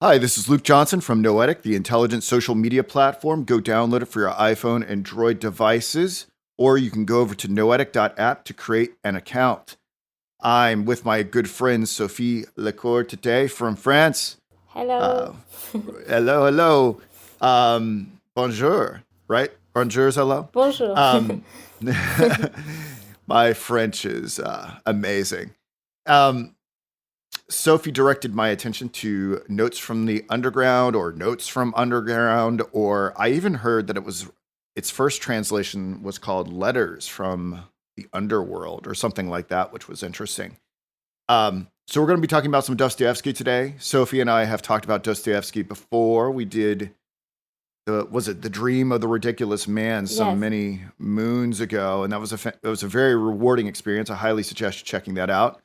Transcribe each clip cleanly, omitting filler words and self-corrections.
Hi, this is Luke Johnson from Noetic, the intelligent social media platform. Go download it for your iPhone and Android devices, or you can go over to noetic.app to create an account. I'm with my good friend Sophie Le Corre today from France. Hello. Uh, hello, hello. Bonjour, right? Bonjour is hello. Bonjour. Um, my French is amazing. Um, Sophie directed my attention to Notes from the Underground or Notes from Underground, or I even heard that its first translation was called Letters from the Underworld or something like that, which was interesting. So we're going to be talking about some Dostoevsky today. Sophie and I have talked about Dostoevsky before. We did was it The Dream of the Ridiculous Man some Yes. many moons ago, and it was a very rewarding experience. I highly suggest checking that out.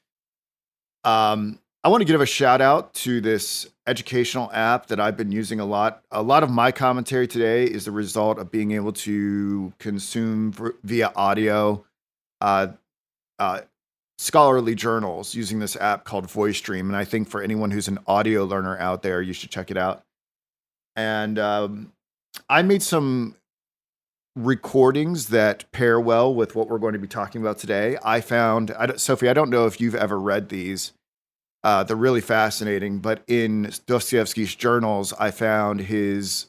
I want to give a shout out to this educational app that I've been using a lot. A lot of my commentary today is the result of being able to consume via audio uh, uh, scholarly journals using this app called VoiceStream. And I think for anyone who's an audio learner out there, you should check it out. And I made some recordings that pair well with what we're going to be talking about today. Sophie, I don't know if you've ever read these. They're really fascinating, but in Dostoevsky's journals, I found his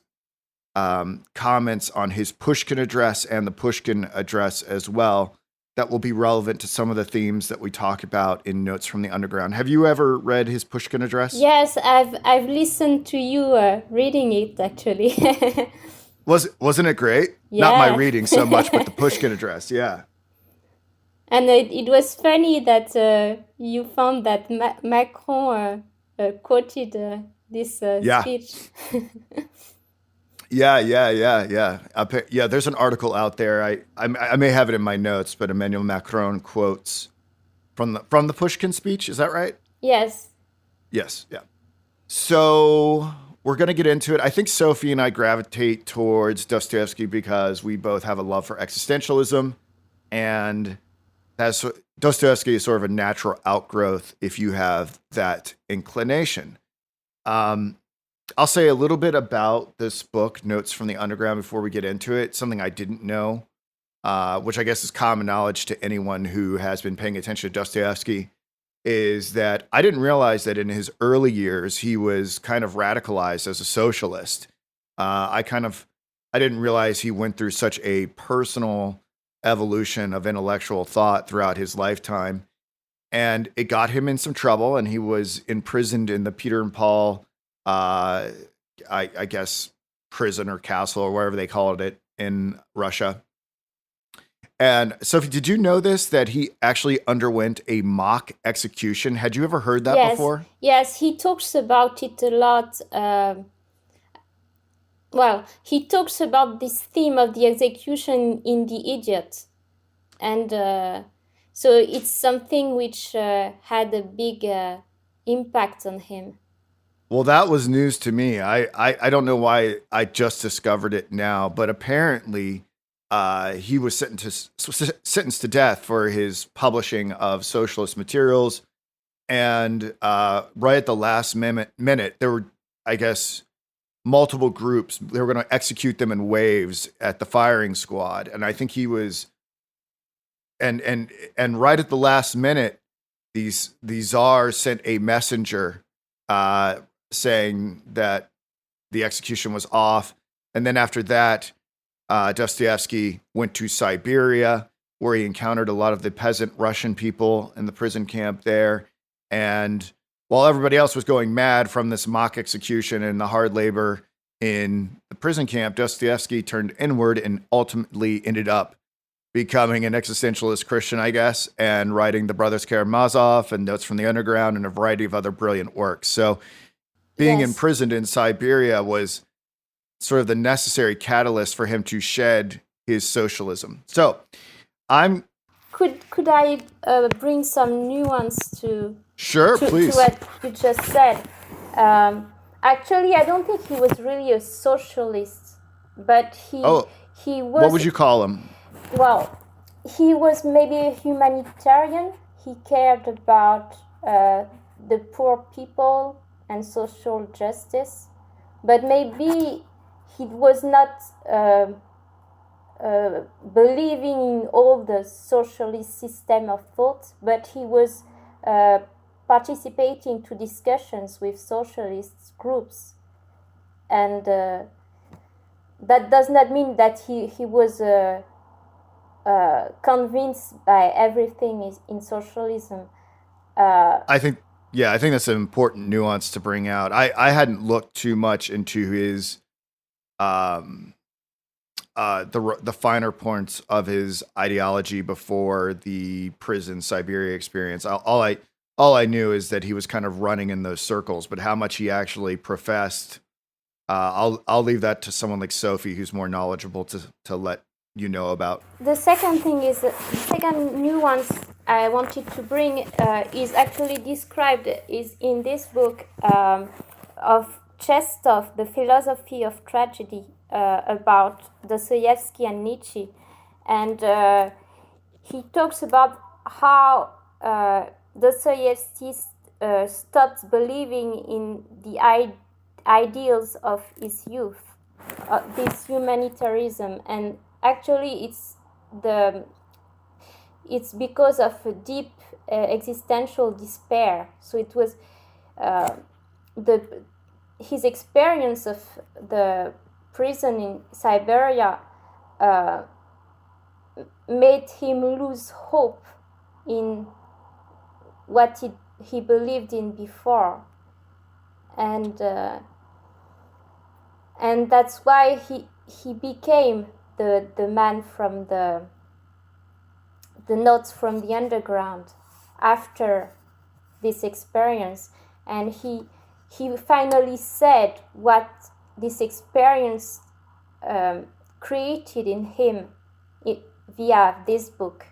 comments on his Pushkin address and the Pushkin address as well that will be relevant to some of the themes that we talk about in Notes from the Underground. Have you ever read his Pushkin address? Yes, I've listened to you reading it actually. Wasn't it great? Not my Yeah. reading so much, but the Pushkin address, yeah. And it was funny that you found that Macron quoted this Yeah. speech. Yeah. There's an article out there. I may have it in my notes, but Emmanuel Macron quotes from the Pushkin speech. Is that right? Yes. Yes. Yeah. So we're gonna get into it. I think Sophie and I gravitate towards Dostoevsky because we both have a love for existentialism, and that's Dostoevsky is sort of a natural outgrowth if you have that inclination. Um, I'll say a little bit about this book, Notes from the Underground, before we get into it. Something I didn't know, which I guess is common knowledge to anyone who has been paying attention to Dostoevsky, is that I didn't realize that in his early years he was kind of radicalized as a socialist. I didn't realize he went through such a personal evolution of intellectual thought throughout his lifetime, and it got him in some trouble, and he was imprisoned in the Peter and Paul I guess prison or castle or wherever they called it in Russia. And Sophie, did you know this, that he actually underwent a mock execution? Had you ever heard that before? Yes, he talks about it a lot. Well, he talks about this theme of the execution in The Idiot. And so it's something which had a big impact on him. Well, that was news to me. I don't know why I just discovered it now, but apparently he was sentenced to death for his publishing of socialist materials. And right at the last minute, there were, I guess, multiple groups. They were going to execute them in waves at the firing squad. And I think he was, and right at the last minute, these czars sent a messenger saying that the execution was off. And then after that, Dostoevsky went to Siberia, where he encountered a lot of the peasant Russian people in the prison camp there. And while everybody else was going mad from this mock execution and the hard labor in the prison camp, Dostoevsky turned inward and ultimately ended up becoming an existentialist Christian, I guess, and writing The Brothers Karamazov and Notes from the Underground and a variety of other brilliant works. So being imprisoned in Siberia was sort of the necessary catalyst for him to shed his socialism. So Could I bring some nuance to please. To what you just said? Actually, I don't think he was really a socialist, but he was. What would you call him? Well, he was maybe a humanitarian. He cared about the poor people and social justice, but maybe he was not believing in all the socialist system of thought, but he was participating to discussions with socialist groups, and that does not mean that he was convinced by everything in socialism. I think that's an important nuance to bring out. I hadn't looked too much into his the finer points of his ideology before the prison Siberia experience. All I knew is that he was kind of running in those circles, but how much he actually professed, I'll leave that to someone like Sophie, who's more knowledgeable to let you know about. The second thing is the second nuance I wanted to bring is actually described is in this book of Shestov, The Philosophy of Tragedy, about Dostoevsky and Nietzsche, and he talks about how Dostoevsky stopped believing in the ideals of his youth, this humanitarianism, and actually it's because of a deep existential despair. So it was his experience of the prison in Siberia made him lose hope in what he believed in before, and that's why he became the man from the Notes from the Underground after this experience, and he finally said what this experience created in him via this book.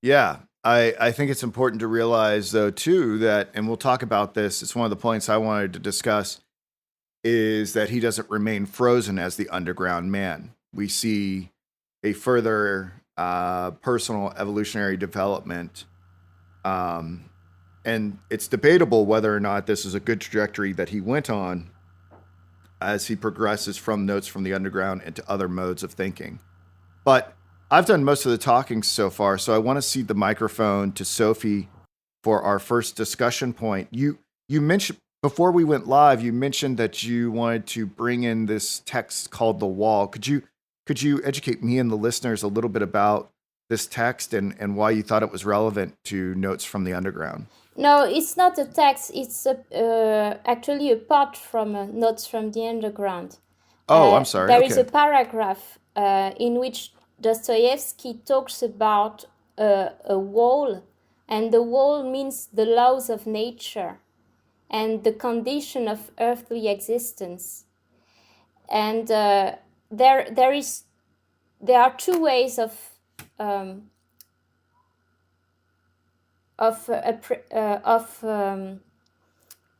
Yeah, I think it's important to realize, though, too, that, and we'll talk about this, it's one of the points I wanted to discuss, is that he doesn't remain frozen as the underground man. We see a further personal evolutionary development. And it's debatable whether or not this is a good trajectory that he went on as he progresses from Notes from the Underground into other modes of thinking. But I've done most of the talking so far, so I want to cede the microphone to Sophie for our first discussion point. You mentioned, before we went live, you mentioned that you wanted to bring in this text called The Wall. Could you educate me and the listeners a little bit about this text and why you thought it was relevant to Notes from the Underground? No, it's not a text. It's actually a part from Notes from the Underground. Oh, I'm sorry. There is a paragraph in which Dostoevsky talks about a wall, and the wall means the laws of nature and the condition of earthly existence. And there are two ways of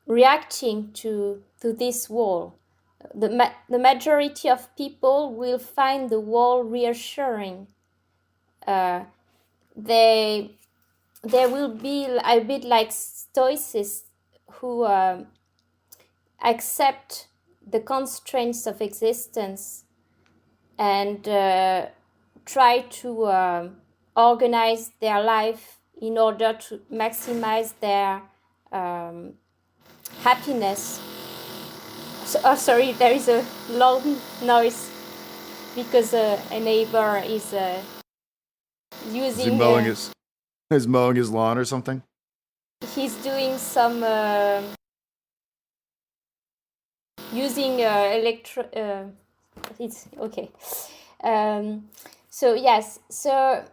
reacting to this wall. The majority of people will find the wall reassuring. They will be a bit like Stoicists who accept the constraints of existence and try to organize their life in order to maximize their happiness. So, sorry, there is a loud noise because a neighbor is using. Is mowing his lawn or something? He's doing some using it's okay. So yes. So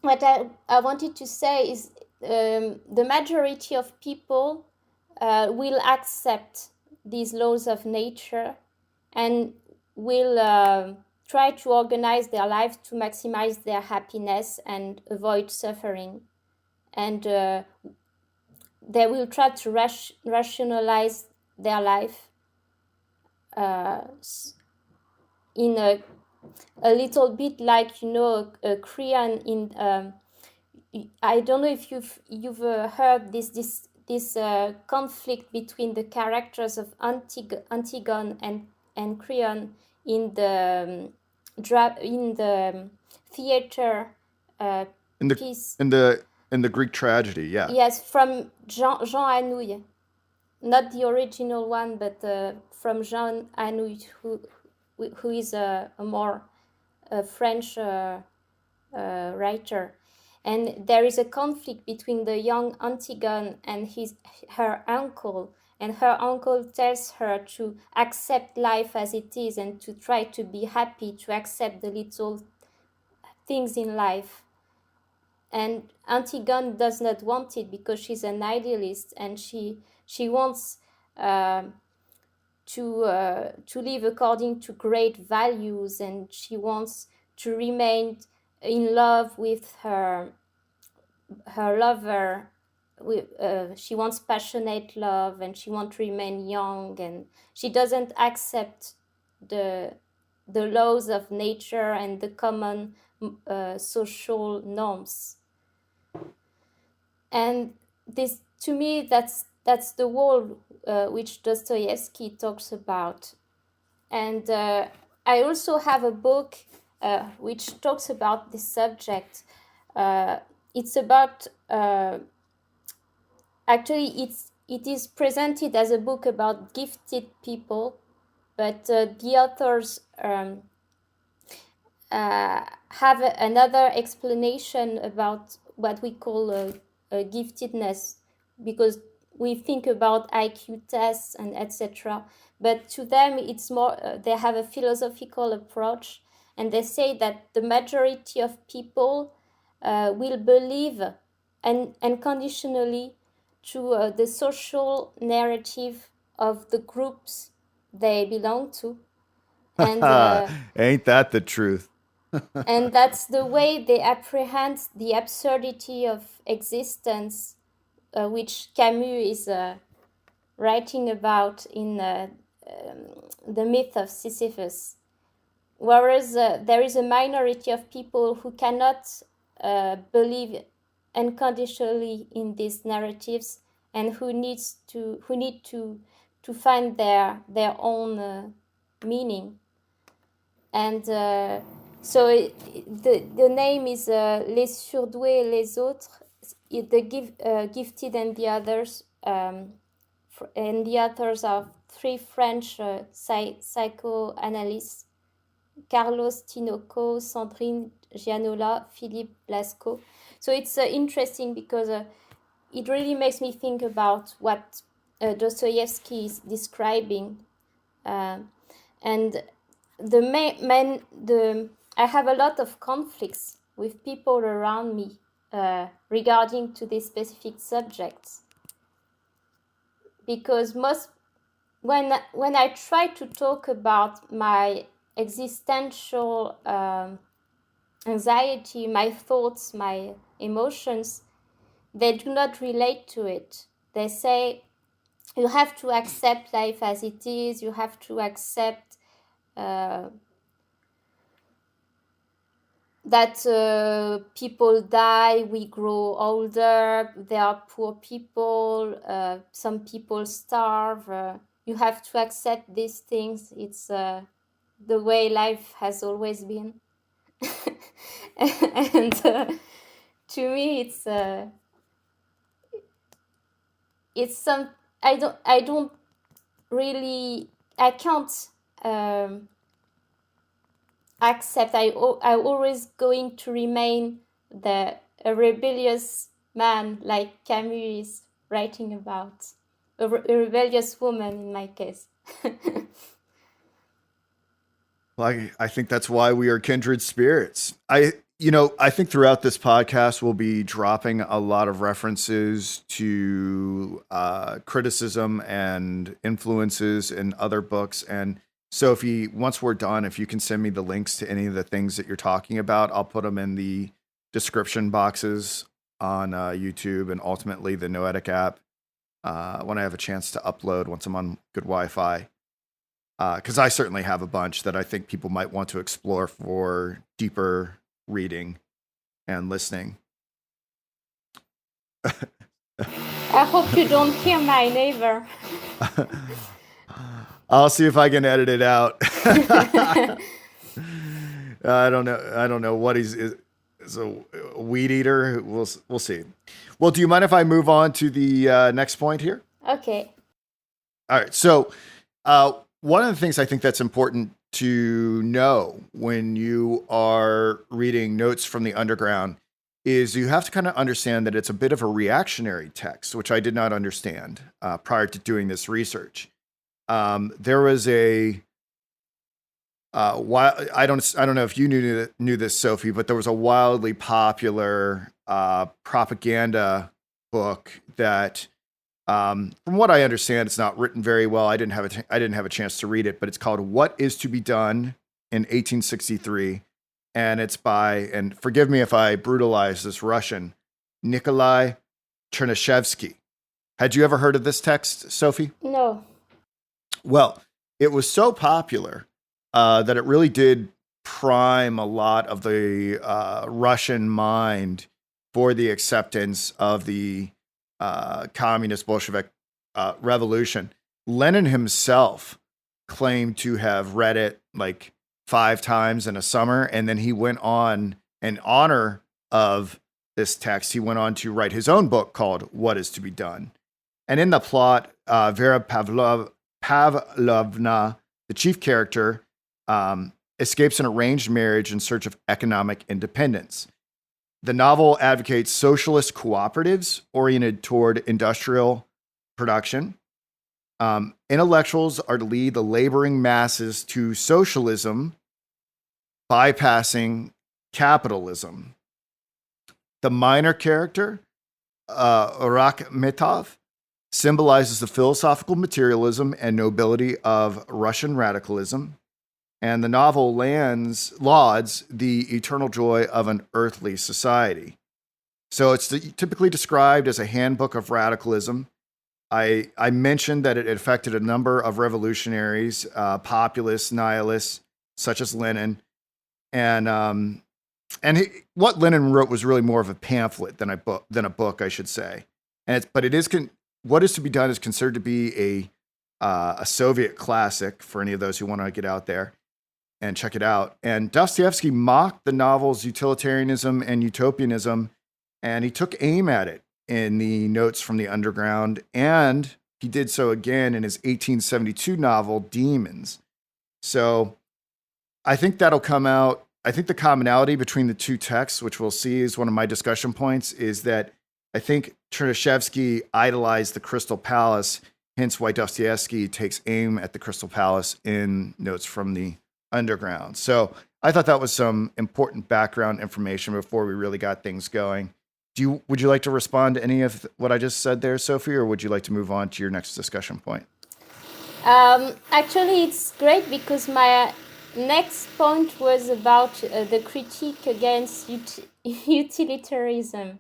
what I wanted to say is the majority of people will accept these laws of nature and will try to organize their life to maximize their happiness and avoid suffering. And they will try to rationalize their life in a little bit like, a Korean in I don't know if you've heard this conflict between the characters of Antigone and Creon in the theater In the piece. in the Greek tragedy, yeah. Yes, from Jean Anouilh, not the original one, but from Jean Anouilh, who is a more French writer. And there is a conflict between the young Antigone and her uncle, and her uncle tells her to accept life as it is and to try to be happy, to accept the little things in life. And Antigone does not want it because she's an idealist, and she wants to live according to great values, and she wants to remain in love with her lover. She wants passionate love, and she wants to remain young, and she doesn't accept the laws of nature and the common social norms. And this, to me, that's the world which Dostoevsky talks about. And I also have a book which talks about this subject. It's about actually it is presented as a book about gifted people, but the authors have another explanation about what we call giftedness, because we think about IQ tests and etc. But to them, it's more, they have a philosophical approach, and they say that the majority of people will believe unconditionally to the social narrative of the groups they belong to. And Ain't that the truth? and that's the way they apprehend the absurdity of existence, which Camus is writing about in the myth of Sisyphus. Whereas there is a minority of people who cannot believe unconditionally in these narratives, and who need to find their own meaning. And so the name is Les Surdoués, Les Autres, the gifted and the others. And the authors are three French psychoanalysts: Carlos Tinoco, Sandrine Gianola, Philippe Blasco. So it's interesting because it really makes me think about what Dostoevsky is describing. And I have a lot of conflicts with people around me regarding to these specific subjects, because when I try to talk about my existential anxiety, my thoughts, my emotions, they do not relate to it. They say, you have to accept life as it is, you have to accept that people die, we grow older, there are poor people, some people starve. You have to accept these things. It's the way life has always been. And to me, it's some, I don't really, I can't accept. I always going to remain a rebellious man, like Camus is writing about, a rebellious woman in my case. Well, I think that's why we are kindred spirits. I think throughout this podcast, we'll be dropping a lot of references to criticism and influences in other books. And Sophie, once we're done, if you can send me the links to any of the things that you're talking about, I'll put them in the description boxes on YouTube and ultimately the Noetic app when I have a chance to upload once I'm on good Wi-Fi. Because I certainly have a bunch that I think people might want to explore for deeper reading and listening. I hope you don't hear my neighbor. I'll see if I can edit it out. I don't know what he's a weed eater. We'll see. Well, do you mind if I move on to the next point here? Okay. All right. So, one of the things I think that's important to know when you are reading Notes from the Underground is you have to kind of understand that it's a bit of a reactionary text, which I did not understand prior to doing this research. There was I don't know if you knew this, Sophie, but there was a wildly popular propaganda book that, from what I understand, it's not written very well. I didn't have a chance to read it, but it's called "What Is to Be Done" in 1863, and it's by, and forgive me if I brutalize this Russian, Nikolai Chernyshevsky. Had you ever heard of this text, Sophie? No. Well, it was so popular that it really did prime a lot of the Russian mind for the acceptance of the communist Bolshevik revolution. Lenin himself claimed to have read it like 5 times in a summer, and then he went on, in honor of this text, he went on to write his own book called "What Is to Be Done." And in the plot, Vera Pavlovna, the chief character, escapes an arranged marriage in search of economic independence. The novel advocates socialist cooperatives oriented toward industrial production. Intellectuals are to lead the laboring masses to socialism, bypassing capitalism. The minor character, Rakhmetov, symbolizes the philosophical materialism and nobility of Russian radicalism. And the novel lauds the eternal joy of an earthly society. So it's typically described as a handbook of radicalism. I mentioned that it affected a number of revolutionaries, populists, nihilists, such as Lenin. And what Lenin wrote was really more of a pamphlet than a book, I should say. What Is to Be Done is considered to be a Soviet classic for any of those who want to get out there and check it out. And Dostoevsky mocked the novel's utilitarianism and utopianism, and he took aim at it in the Notes from the Underground, and he did so again in his 1872 novel, Demons. So I think that'll come out. I think the commonality between the two texts, which we'll see is one of my discussion points, is that I think Chernyshevsky idolized the Crystal Palace, hence why Dostoevsky takes aim at the Crystal Palace in Notes from the Underground. So I thought that was some important background information before we really got things going. Would you like to respond to any of what I just said there, Sophie, or would you like to move on to your next discussion point? Actually, it's great because my next point was about the critique against utilitarianism.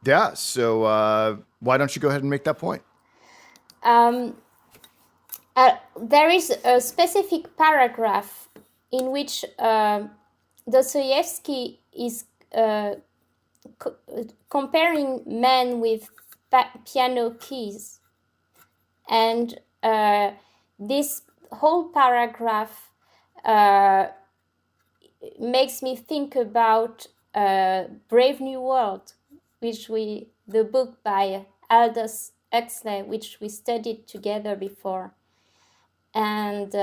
Yeah, so why don't you go ahead and make that point? There is a specific paragraph in which Dostoevsky is comparing men with piano keys. And this whole paragraph makes me think about Brave New World, the book by Aldous Huxley, which we studied together before. And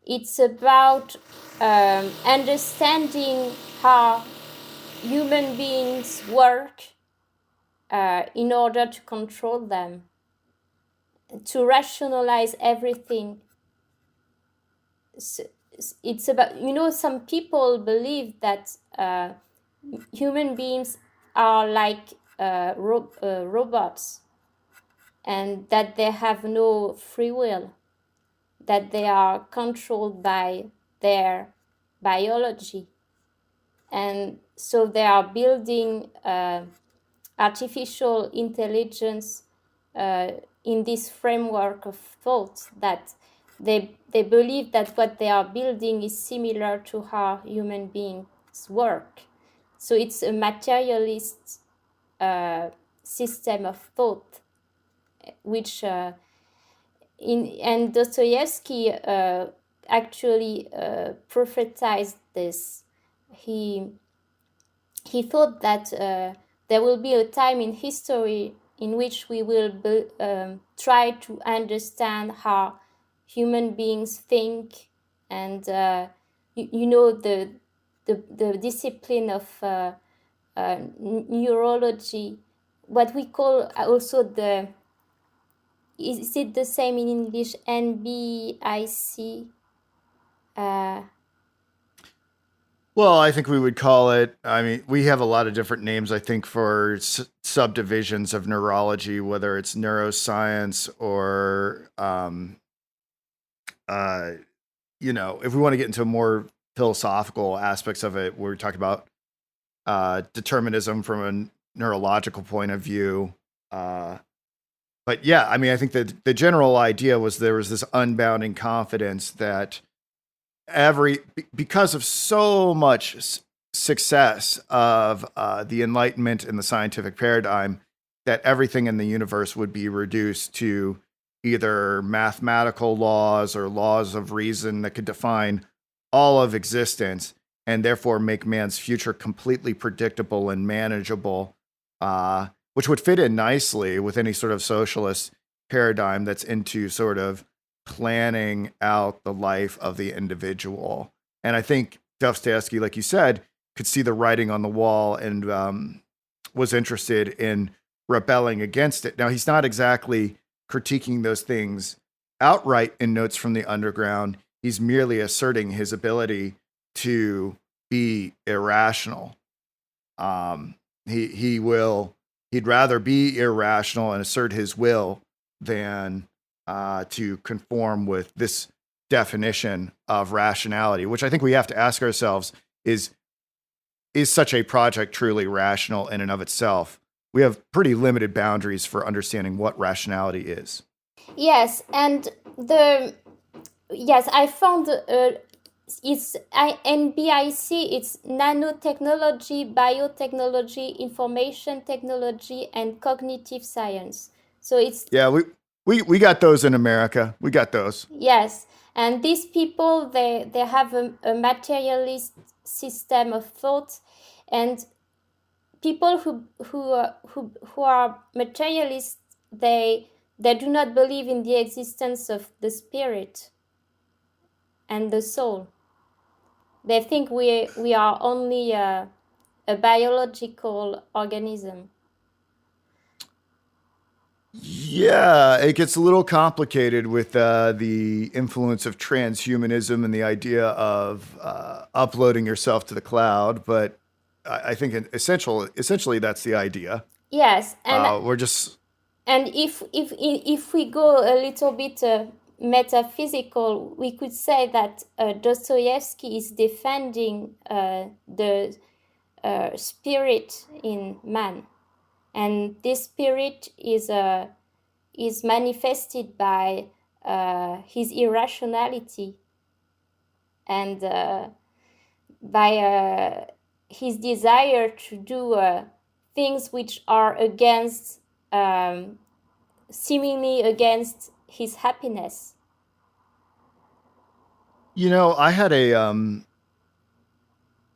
it's about understanding how human beings work in order to control them, to rationalize everything. So it's about, some people believe that human beings are like robots, and that they have no free will, that they are controlled by their biology. And so they are building artificial intelligence in this framework of thought that they believe that what they are building is similar to how human beings work. So it's a materialist system of thought, which and Dostoevsky actually prophesized this. He thought that there will be a time in history in which we will try to understand how human beings think, and the discipline of neurology, what we call also the, is it the same in English, NBIC? Well, I think we would call it, I mean, we have a lot of different names, I think, for subdivisions of neurology, whether it's neuroscience or, if we want to get into more philosophical aspects of it, we're talking about determinism from a neurological point of view. But yeah, I mean, I think that the general idea was there was this unbounding confidence that because of so much success of the Enlightenment and the scientific paradigm, that everything in the universe would be reduced to either mathematical laws or laws of reason that could define all of existence, and therefore make man's future completely predictable and manageable, which would fit in nicely with any sort of socialist paradigm that's into sort of planning out the life of the individual. And I think Dostoevsky, like you said, could see the writing on the wall and was interested in rebelling against it. Now, he's not exactly critiquing those things outright in Notes from the Underground. He's merely asserting his ability to be irrational. He'd rather be irrational and assert his will than to conform with this definition of rationality, which I think we have to ask ourselves is such a project truly rational in and of itself? We have pretty limited boundaries for understanding what rationality is. Yes, and I found it's NBIC. It's nanotechnology, biotechnology, information technology, and cognitive science. So it's we got those in America. We got those. Yes, and these people they have a materialist system of thought, and people who are materialists, they do not believe in the existence of the spirit and the soul. They think we are only a biological organism. Yeah, it gets a little complicated with the influence of transhumanism and the idea of uploading yourself to the cloud, but I think essentially that's the idea. Yes, and we're just. And if we go a little bit metaphysical, we could say that Dostoevsky is defending the spirit in man, and this spirit is manifested by his irrationality and by his desire to do things which are seemingly against his happiness. I had I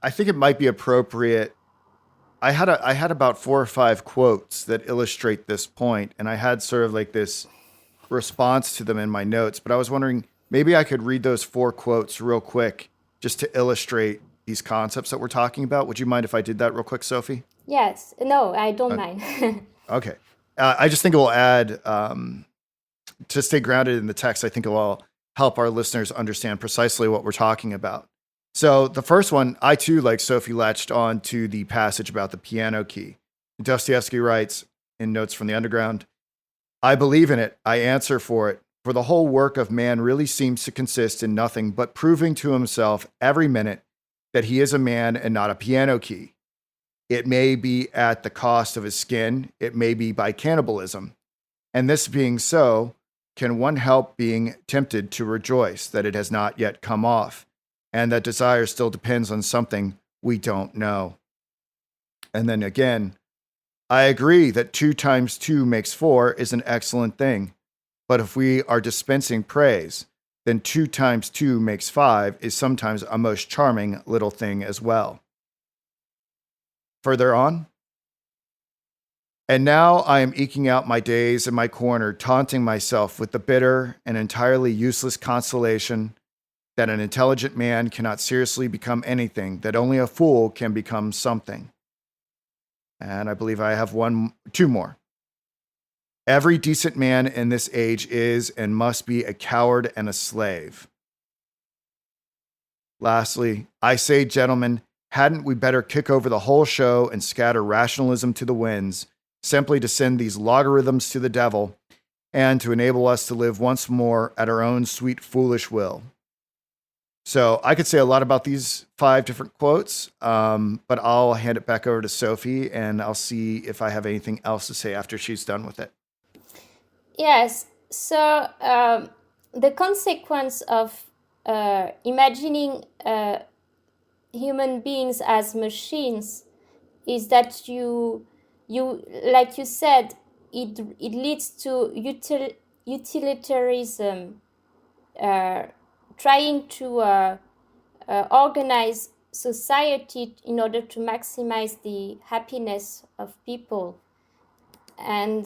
think it might be appropriate. I had about 4 or 5 quotes that illustrate this point, and I had sort of like this response to them in my notes, but I was wondering maybe I could read those 4 quotes real quick just to illustrate these concepts that we're talking about. Would you mind if I did that real quick, Sophie? Yes. No, I don't mind. Okay. I just think it will add, to stay grounded in the text, I think it will help our listeners understand precisely what we're talking about. So the first one, I too, like Sophie, latched on to the passage about the piano key. Dostoevsky writes in Notes from the Underground, "I believe in it, I answer for it, for the whole work of man really seems to consist in nothing but proving to himself every minute that he is a man and not a piano key. It may be at the cost of his skin, it may be by cannibalism. And this being so, can one help being tempted to rejoice that it has not yet come off, and that desire still depends on something we don't know? And then again, I agree that 2 times 2 makes 4 is an excellent thing. But if we are dispensing praise, then 2 times 2 makes 5 is sometimes a most charming little thing as well. Further on. And now I am eking out my days in my corner, taunting myself with the bitter and entirely useless consolation that an intelligent man cannot seriously become anything, that only a fool can become something. And I believe I have 2 more. Every decent man in this age is and must be a coward and a slave. Lastly, I say, gentlemen, hadn't we better kick over the whole show and scatter rationalism to the winds, simply to send these logarithms to the devil, and to enable us to live once more at our own sweet foolish will? So I could say a lot about these 5 different quotes, but I'll hand it back over to Sophie, and I'll see if I have anything else to say after she's done with it. Yes, so the consequence of imagining human beings as machines is that you like you said, it leads to utilitarianism, trying to organize society in order to maximize the happiness of people. And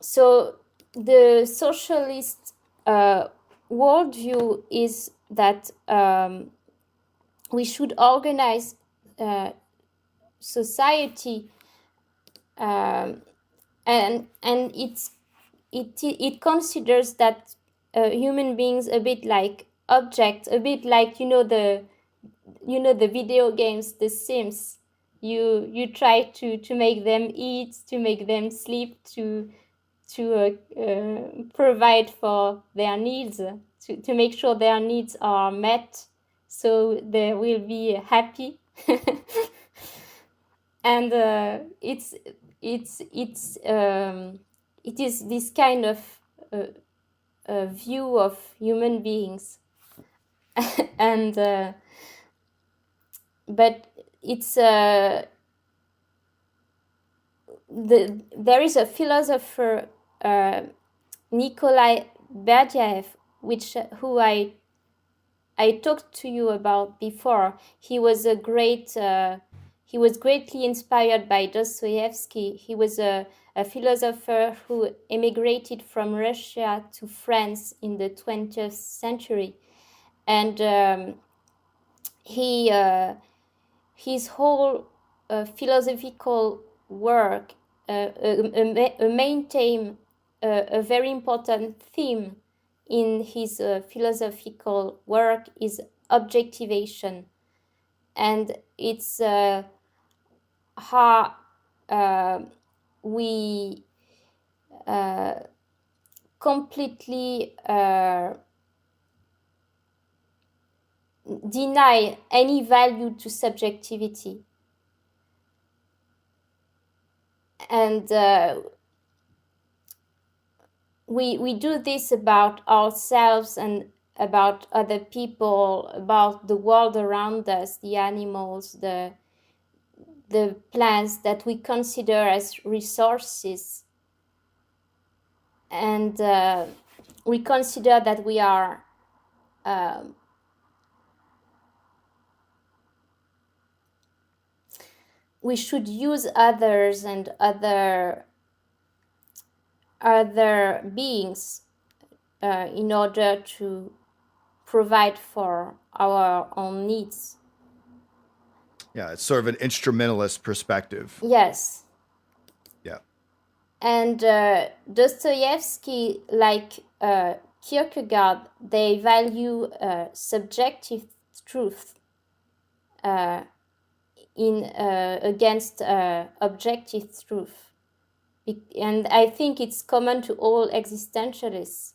so the socialist worldview is that we should organize society, and it considers that human beings a bit like objects, a bit like the video games, The Sims. You try to make them eat, to make them sleep, to provide for their needs, to make sure their needs are met, so they will be happy. And it is this kind of view of human beings, and but it's there is a philosopher, Nikolai Berdyaev, who I talked to you about before. He was he was greatly inspired by Dostoevsky. He was a philosopher who emigrated from Russia to France in the 20th century, and his whole philosophical work maintain a very important theme in his philosophical work is objectivation, and it's how we completely deny any value to subjectivity. And we do this about ourselves and about other people, about the world around us, the animals, the plants that we consider as resources. And we consider that we are we should use others and other beings in order to provide for our own needs. Yeah, it's sort of an instrumentalist perspective. Yes. Yeah. And Dostoevsky, like Kierkegaard, they value subjective truth against objective truth. And I think it's common to all existentialists.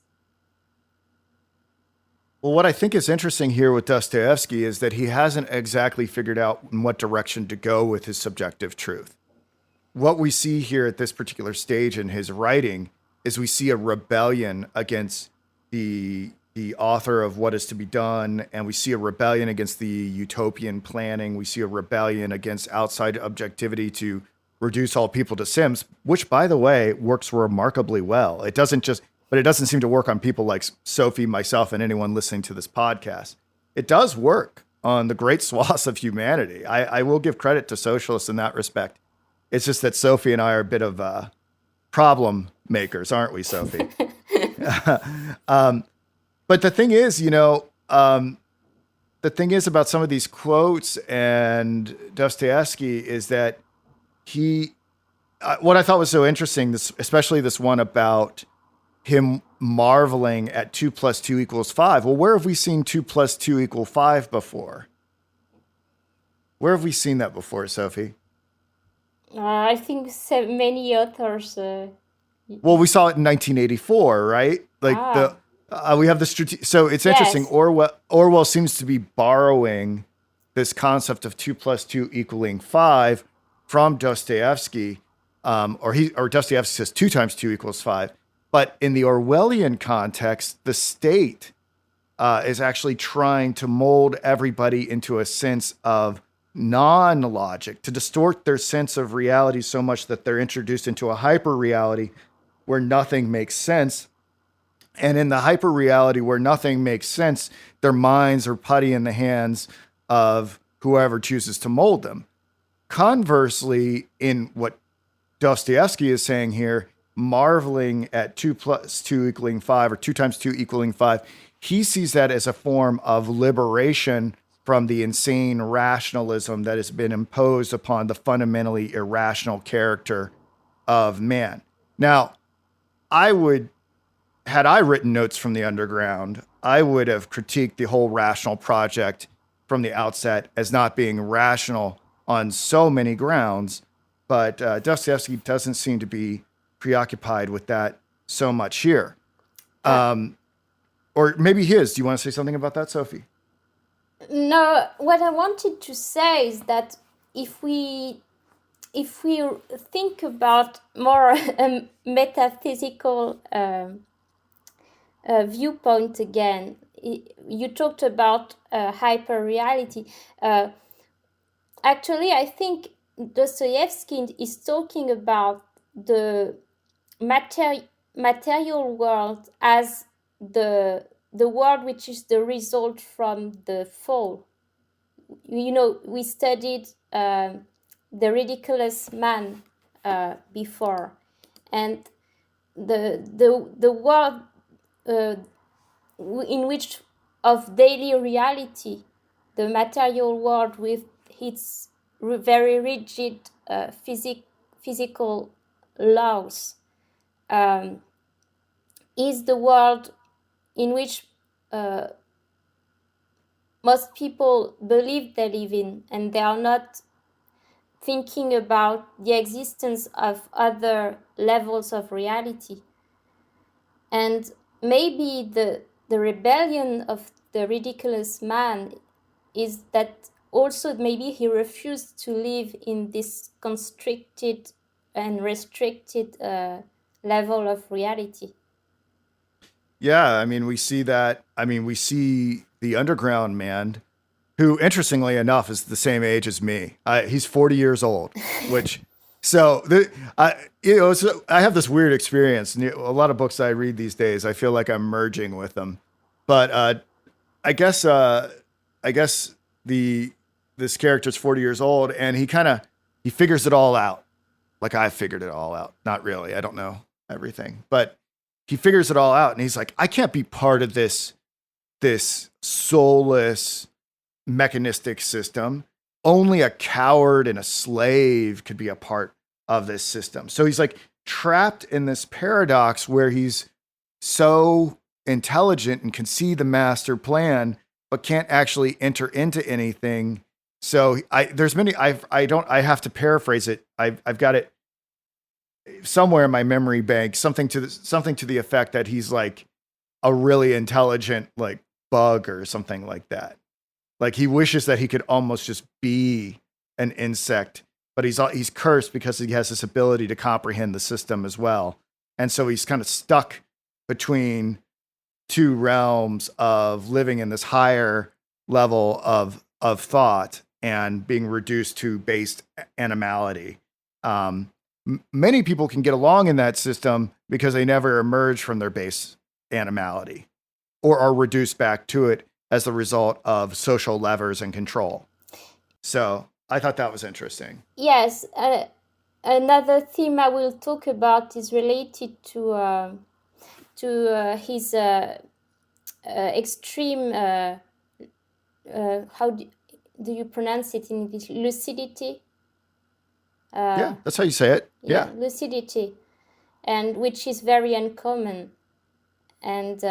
Well, what I think is interesting here with Dostoevsky is that he hasn't exactly figured out in what direction to go with his subjective truth. What we see here at this particular stage in his writing is we see a rebellion against the author of what is to be done, and we see a rebellion against the utopian planning. We see a rebellion against outside objectivity to reduce all people to Sims, which, by the way, works remarkably well. It doesn't seem to work on people like Sophie, myself, and anyone listening to this podcast. It does work on the great swaths of humanity. I will give credit to socialists in that respect. It's just that Sophie and I are a bit of problem makers, aren't we, Sophie? But the thing is, the thing is about some of these quotes and Dostoevsky is that what I thought was so interesting, especially this one about him marveling at 2 + 2 = 5. Well, where have we seen 2 + 2 = 5 before? Where have we seen that before, Sophie? I think many authors. Well, we saw it in 1984, right? We have the so it's interesting. Yes. Orwell seems to be borrowing this concept of 2 + 2 = 5 from Dostoevsky, or Dostoevsky says 2 × 2 = 5. But in the Orwellian context, the state is actually trying to mold everybody into a sense of non-logic, to distort their sense of reality so much that they're introduced into a hyper reality where nothing makes sense. And in the hyper reality where nothing makes sense, their minds are putty in the hands of whoever chooses to mold them. Conversely, in what Dostoevsky is saying here, marveling at 2 + 2 = 5 or 2 × 2 = 5, he sees that as a form of liberation from the insane rationalism that has been imposed upon the fundamentally irrational character of man. Now, had I written Notes from the Underground, I would have critiqued the whole rational project from the outset as not being rational on so many grounds. But Dostoevsky doesn't seem to be preoccupied with that so much here. Or maybe he is. Do you want to say something about that, Sophie? No, what I wanted to say is that if we think about more a metaphysical viewpoint again, you talked about hyper reality. Actually, I think Dostoevsky is talking about the material world as the world which is the result from the fall. We studied the ridiculous man before, and the world in which of daily reality, the material world with its very rigid physical laws, is the world in which most people believe they live in, and they are not thinking about the existence of other levels of reality. And maybe the rebellion of the ridiculous man is that also maybe he refused to live in this constricted and restricted level of reality. Yeah, I mean, we see that. I mean, we see the underground man, who, interestingly enough, is the same age as me. He's 40 years old, which, so I have this weird experience. A lot of books I read these days, I feel like I'm merging with them. But I guess this character's 40 years old, and he figures it all out. Like I figured it all out. Not really. I don't know everything, but he figures it all out, and he's like, I can't be part of this soulless mechanistic system. Only a coward and a slave could be a part of this system. So he's like trapped in this paradox where he's so intelligent and can see the master plan, but can't actually enter into anything. So I have to paraphrase it. I've got it somewhere in my memory bank, something to the effect that he's like a really intelligent like bug or something like that. Like he wishes that he could almost just be an insect, but he's cursed because he has this ability to comprehend the system as well. And so he's kind of stuck between two realms of living in this higher level of thought and being reduced to base animality. Many people can get along in that system because they never emerge from their base animality or are reduced back to it as the result of social levers and control. So I thought that was interesting. Yes, another theme I will talk about is related to his extreme. How do you pronounce it in English? Lucidity. Yeah, that's how you say it. Yeah. Lucidity, and which is very uncommon, and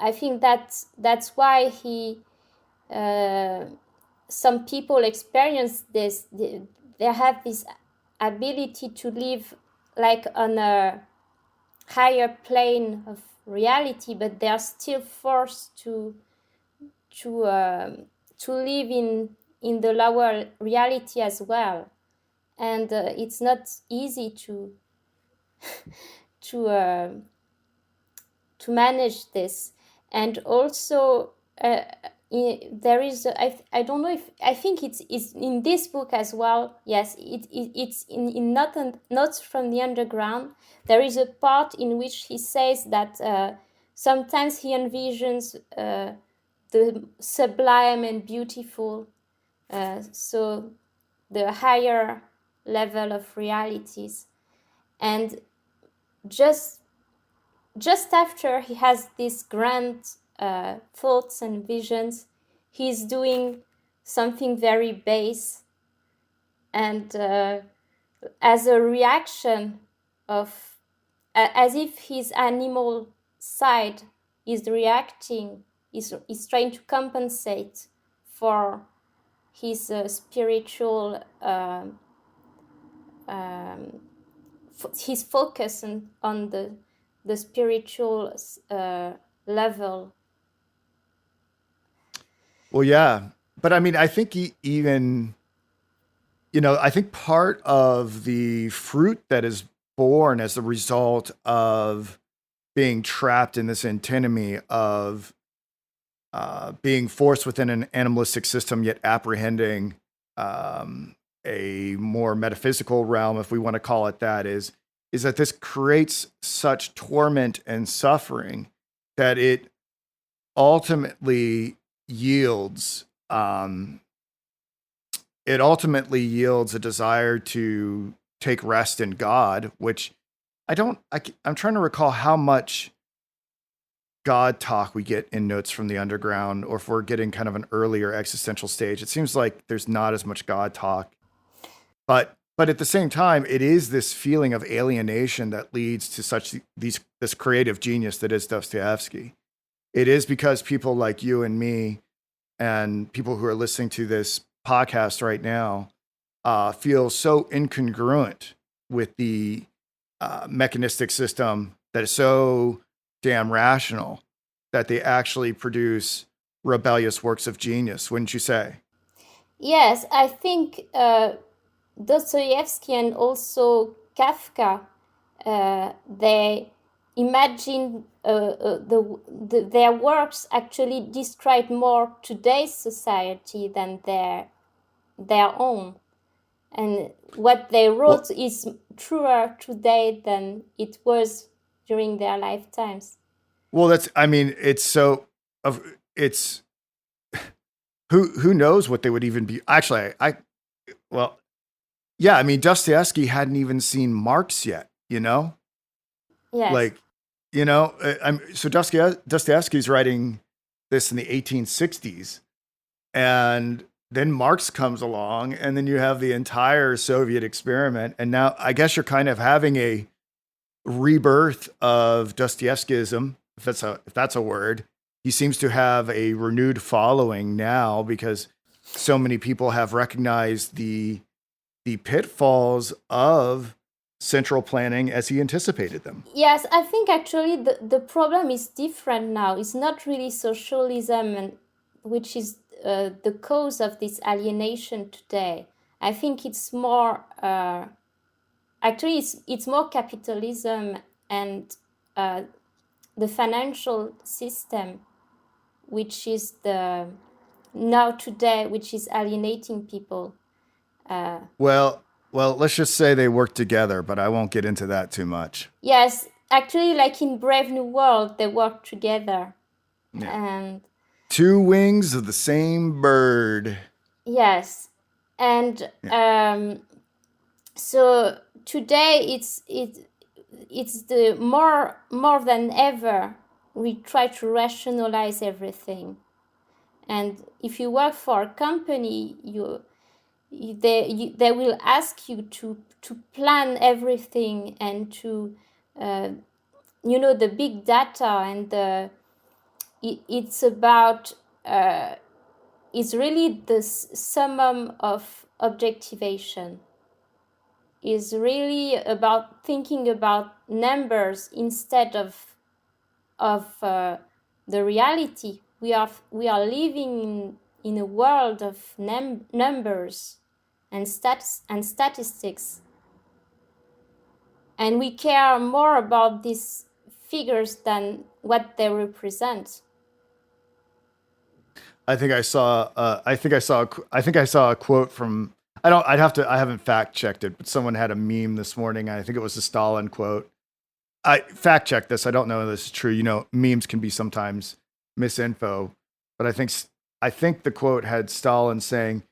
I think that's why he. Some people experience this. They have this ability to live like on a higher plane of reality, but they are still forced to live in the lower reality as well, and it's not easy to manage this. And also there is I don't know if I think it's in this book as well. Yes, it's in Notes from the Underground. There is a part in which he says that sometimes he envisions the sublime and beautiful, so the higher level of realities, and just after he has these grand thoughts and visions, he's doing something very base, and as a reaction of as if his animal side is reacting, is trying to compensate for his spiritual his focus on the spiritual level. Well, yeah. But I mean, I think even, I think part of the fruit that is born as the result of being trapped in this antinomy of being forced within an animalistic system, yet apprehending a more metaphysical realm, if we want to call it that, is that this creates such torment and suffering that it ultimately yields a desire to take rest in God, which I'm trying to recall how much God talk we get in Notes from the Underground, or if we're getting kind of an earlier existential stage. It seems like there's not as much God talk, but at the same time, it is this feeling of alienation that leads to this creative genius that is Dostoevsky. It is because people like you and me and people who are listening to this podcast right now feel so incongruent with the mechanistic system that is so damn rational that they actually produce rebellious works of genius, wouldn't you say? Yes, I think Dostoevsky and also Kafka, they imagine their works actually describe more today's society than their own, and what they wrote is truer today than it was during their lifetimes. Well, it's so it's who knows what they would even be. Actually, yeah, I mean, Dostoevsky hadn't even seen Marx yet, Yes. Like, so Dostoevsky's writing this in the 1860s, and then Marx comes along, and then you have the entire Soviet experiment, and now I guess you're kind of having a rebirth of Dostoevskyism, if that's a word. He seems to have a renewed following now because so many people have recognized the pitfalls of central planning as he anticipated them. Yes, I think actually the problem is different now. It's not really socialism, which is the cause of this alienation today. I think it's more actually it's more capitalism and the financial system, which is which is alienating people. Well, let's just say they work together, but I won't get into that too much. Yes, actually, like in Brave New World, they work together. Yeah. And two wings of the same bird. yes, and so today it's the more than ever we try to rationalize everything. And if you work for a company, they will ask you to plan everything and to the big data, and it's about it's really the summum of objectivation. Is really about thinking about numbers instead of the reality. We are living in a world of numbers and statistics, and we care more about these figures than what they represent. I think I saw a quote from I haven't fact checked it, but someone had a meme this morning. I think it was a Stalin quote. I fact checked this. I don't know if this is true. You know, memes can be sometimes misinfo, but I think the quote had Stalin saying,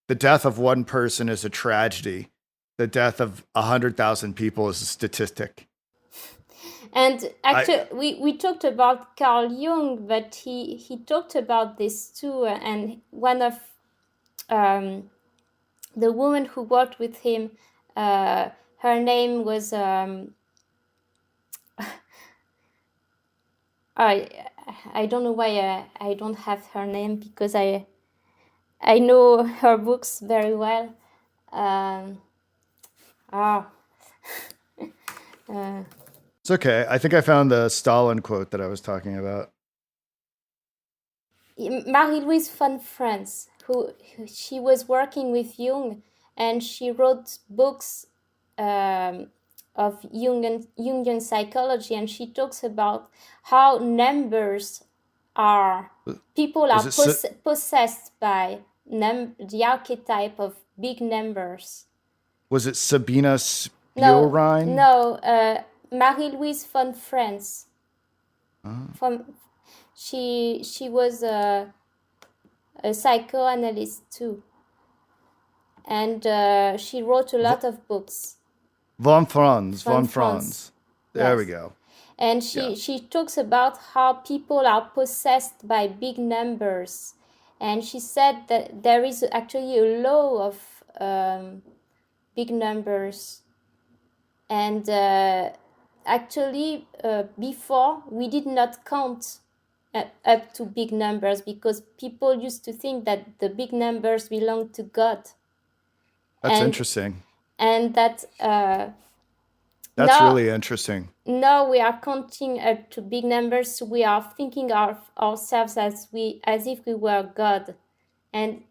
"The death of one person is a tragedy. The death of 100,000 people is a statistic." And actually, we talked about Carl Jung, but he talked about this too. And one of the women who worked with him, her name was I don't know why I don't have her name, because I know her books very well. It's okay. I think I found the Stalin quote that I was talking about. Marie-Louise von Franz, she was working with Jung, and she wrote books of Jungian psychology, and she talks about how numbers are, people are possessed by the archetype of big numbers. Was it Sabina Spielrein? No, Marie-Louise von Franz. She was a psychoanalyst too, and she wrote a lot of books. Von Franz. There we go. And she talks about how people are possessed by big numbers, and she said that there is actually a law of big numbers, and actually before we did not count up to big numbers, because people used to think that the big numbers belong to God. That's interesting. And that that's really interesting. Now we are counting up to big numbers. We are thinking of ourselves as if we were God, and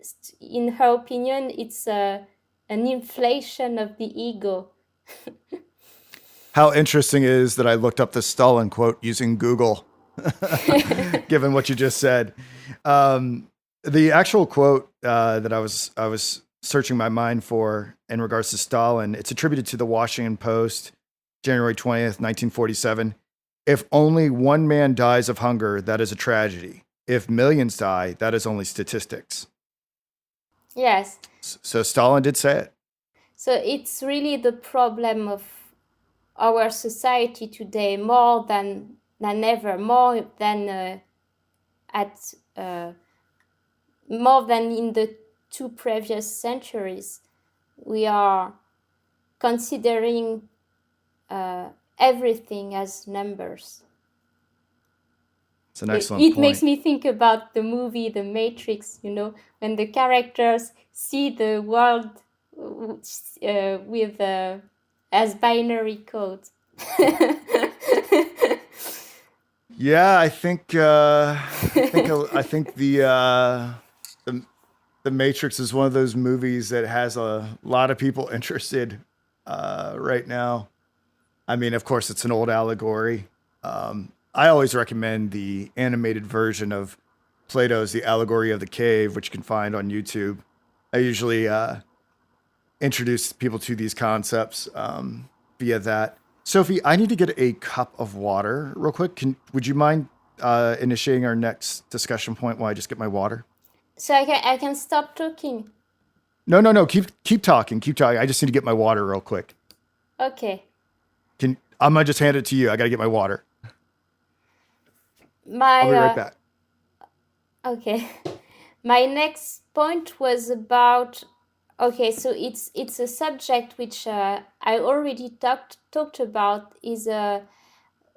in her opinion, it's an inflation of the ego. How interesting it is that I looked up the Stalin quote using Google, given what you just said. The actual quote that I was searching my mind for in regards to Stalin, it's attributed to the Washington Post, January 20th, 1947. "If only one man dies of hunger, that is a tragedy. If millions die, that is only statistics." Yes. So Stalin did say it. So it's really the problem of our society today, more than ever, more than more than in the two previous centuries. We are considering everything as numbers. It's an excellent point. It makes me think about the movie The Matrix, when the characters see the world with as binary code. Yeah, I think the Matrix is one of those movies that has a lot of people interested. right now. I mean, of course, it's an old allegory. I always recommend the animated version of Plato's The Allegory of the Cave, which you can find on YouTube. I usually introduce people to these concepts via that. Sophie, I need to get a cup of water real quick. Would you mind initiating our next discussion point while I just get my water? So I can stop talking. No. Keep talking. Keep talking. I just need to get my water real quick. Okay. I'm gonna just hand it to you. I gotta get my water. My I'll be right back. Okay. My next point was about, okay, so it's a subject which I already talked about, is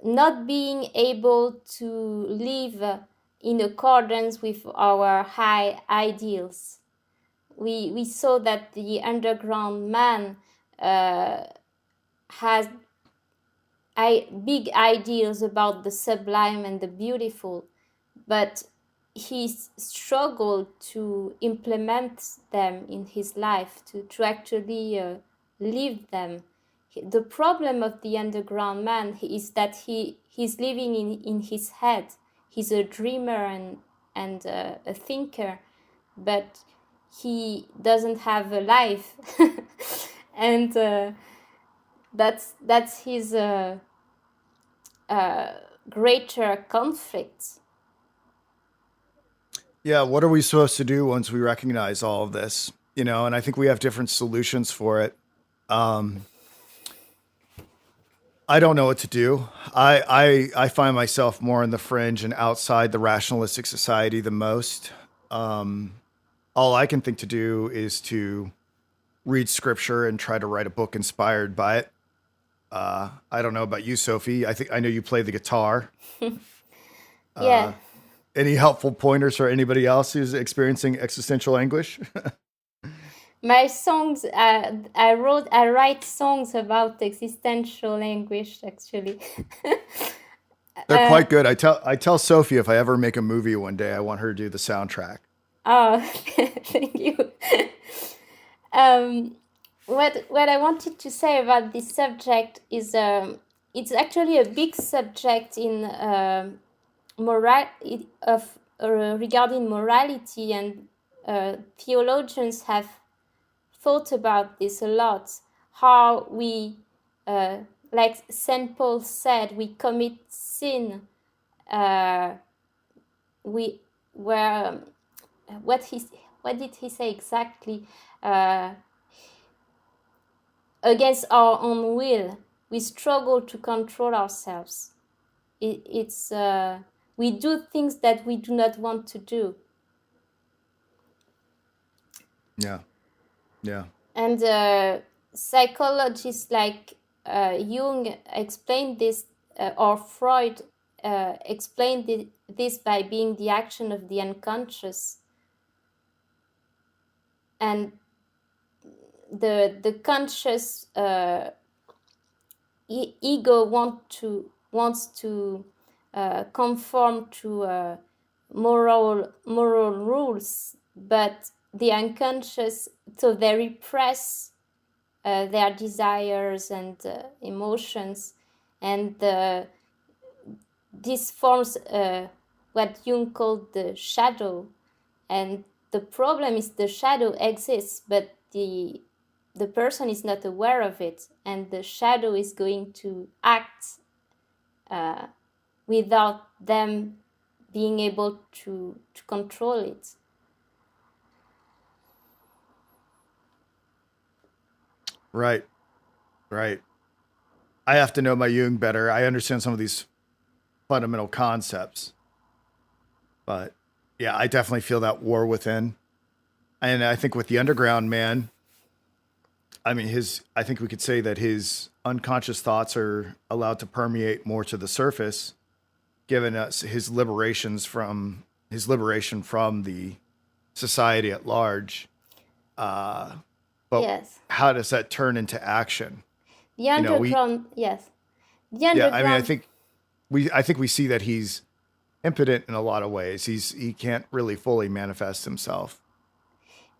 not being able to live in accordance with our high ideals. We saw that the underground man has big ideals about the sublime and the beautiful, but he struggled to implement them in his life, to actually live them. The problem of the underground man is that he's living in his head. He's a dreamer and a thinker, but he doesn't have a life. And that's his greater conflict. Yeah, what are we supposed to do once we recognize all of this? And I think we have different solutions for it. I don't know what to do. I find myself more in the fringe and outside the rationalistic society the most. All I can think to do is to read scripture and try to write a book inspired by it. I don't know about you, Sophie. I know you play the guitar. Yeah. Any helpful pointers for anybody else who's experiencing existential anguish? My songs, I write songs about existential anguish, actually. They're quite good. I tell Sophie if I ever make a movie one day, I want her to do the soundtrack. Oh, thank you. What I wanted to say about this subject is it's actually a big subject in regarding morality, and theologians have thought about this a lot. How we, like Saint Paul said, we commit sin. We were what did he say exactly? Against our own will, we struggle to control ourselves. It's we do things that we do not want to do. Yeah. And psychologists like Jung explained this, or Freud explained this by being the action of the unconscious. And the conscious ego wants to conform to moral rules, but the unconscious, so they repress their desires and emotions, and this forms what Jung called the shadow. And the problem is the shadow exists, but the person is not aware of it, and the shadow is going to act without them being able to control it. Right. I have to know my Jung better. I understand some of these fundamental concepts, but yeah, I definitely feel that war within. And I think with the underground man, I mean, I think we could say that his unconscious thoughts are allowed to permeate more to the surface, given us his liberation from the society at large. But yes. How does that turn into action? The underground, yes. The underground. Yeah, I mean, I think we see that he's impotent in a lot of ways. He can't really fully manifest himself.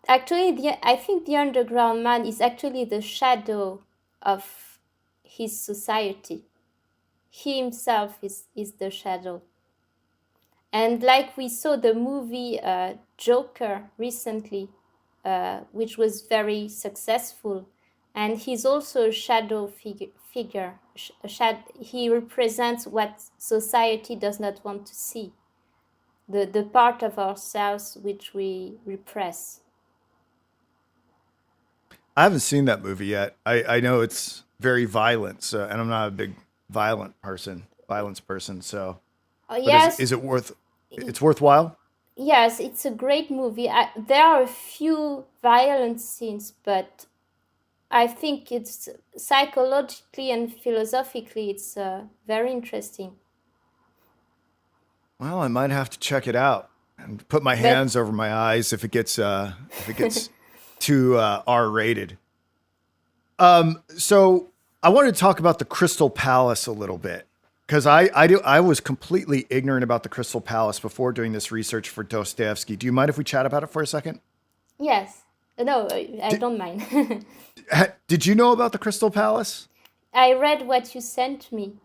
Actually, I think the underground man is actually the shadow of his society. He himself is the shadow. And like we saw the movie Joker recently, which was very successful, and he's also a shadow figure. He represents what society does not want to see, the part of ourselves which we repress. I haven't seen that movie yet. I know it's very violent, so, and I'm not a big violence person. So, Yes, is it worth? It's worthwhile. Yes, it's a great movie. There are a few violent scenes, but I think it's psychologically and philosophically, it's very interesting. Well, I might have to check it out and put my hands over my eyes if it gets too R-rated. So I wanted to talk about the Crystal Palace a little bit, because I was completely ignorant about the Crystal Palace before doing this research for Dostoevsky. Do you mind if we chat about it for a second? Yes. No, I don't mind. Did you know about the Crystal Palace? I read what you sent me.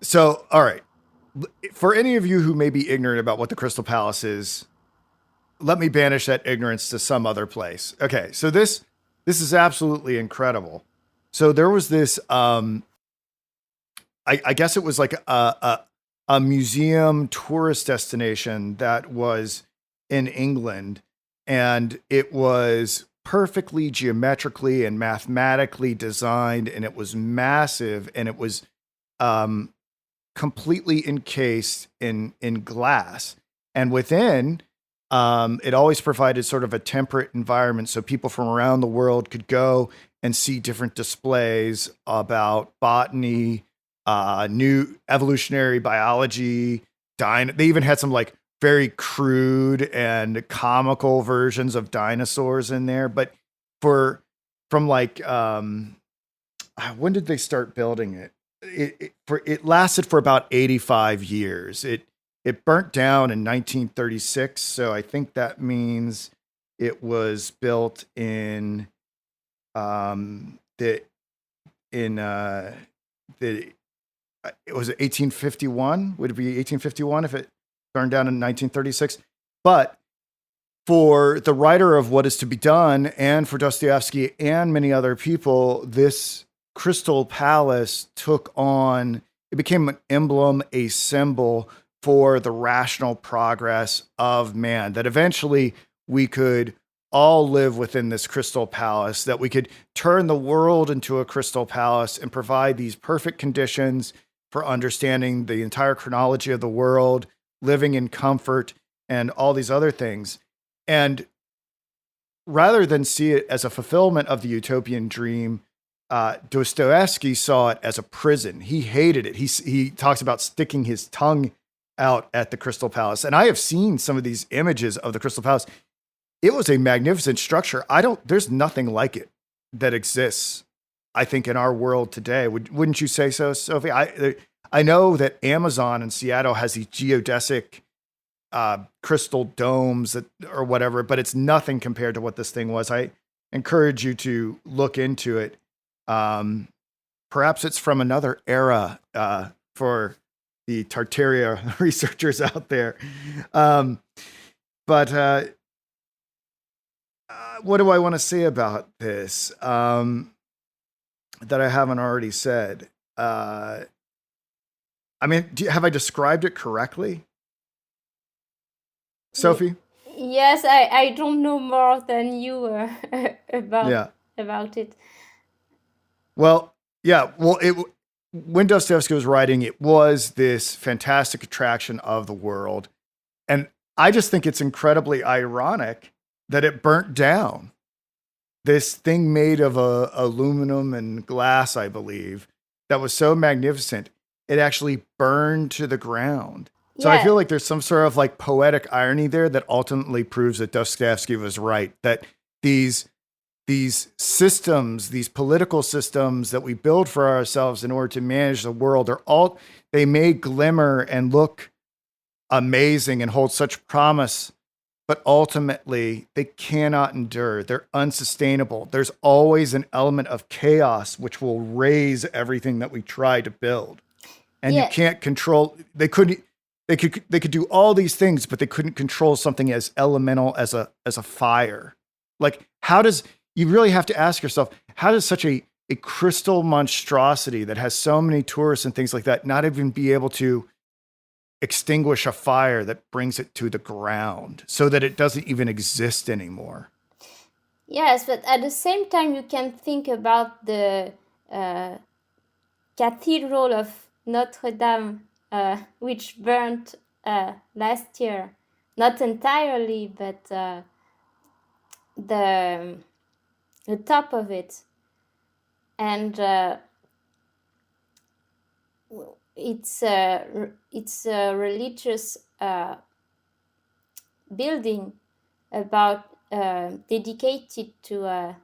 So, all right. For any of you who may be ignorant about what the Crystal Palace is, let me banish that ignorance to some other place. Okay, so this is absolutely incredible. So there was this, I guess it was like a museum tourist destination that was in England, and it was perfectly geometrically and mathematically designed, and it was massive, and it was completely encased in glass, and within it always provided sort of a temperate environment so people from around the world could go and see different displays about botany, new evolutionary biology, they even had some like very crude and comical versions of dinosaurs in there. But from like when did they start building it? It lasted for about 85 years. It burnt down in 1936, so I think that means it was built in it was 1851. Would it be 1851 if it burned down in 1936? But for the writer of What Is to Be Done, and for Dostoevsky and many other people, this Crystal Palace it became an emblem, a symbol for the rational progress of man, that eventually we could all live within this Crystal Palace, that we could turn the world into a Crystal Palace and provide these perfect conditions for understanding the entire chronology of the world, living in comfort, and all these other things. And rather than see it as a fulfillment of the utopian dream, Dostoevsky saw it as a prison. He hated it. He talks about sticking his tongue out at the Crystal Palace. And I have seen some of these images of the Crystal Palace. It was a magnificent structure. There's nothing like it that exists, I think, in our world today. Wouldn't you say so, Sophie? I know that Amazon in Seattle has these geodesic crystal domes or whatever, but it's nothing compared to what this thing was. I encourage you to look into it. Perhaps it's from another era for the Tartaria researchers out there. But what do I want to say about this that I haven't already said? I mean, have I described it correctly, Sophie? Yes, I don't know more than you about it. Well, yeah. Well, when Dostoevsky was writing, it was this fantastic attraction of the world. And I just think it's incredibly ironic that it burnt down. This thing made of aluminum and glass, I believe, that was so magnificent, it actually burned to the ground. So I feel like there's some sort of like poetic irony there that ultimately proves that Dostoevsky was right, that these systems, these political systems that we build for ourselves in order to manage the world, they may glimmer and look amazing and hold such promise but ultimately they cannot endure. They're unsustainable. There's always an element of chaos which will raise everything that we try to build. And you Yeah, can't control. They could do all these things, but they couldn't control something as elemental as a fire. Like, how does, you really have to ask yourself, how does such a crystal monstrosity that has so many tourists and things like that not even be able to extinguish a fire that brings it to the ground so that it doesn't even exist anymore? yes, but at the same time, you can think about the uh, Cathedral of Notre Dame, which burnt last year. Not entirely, but the the top of it, and it's a religious building about dedicated to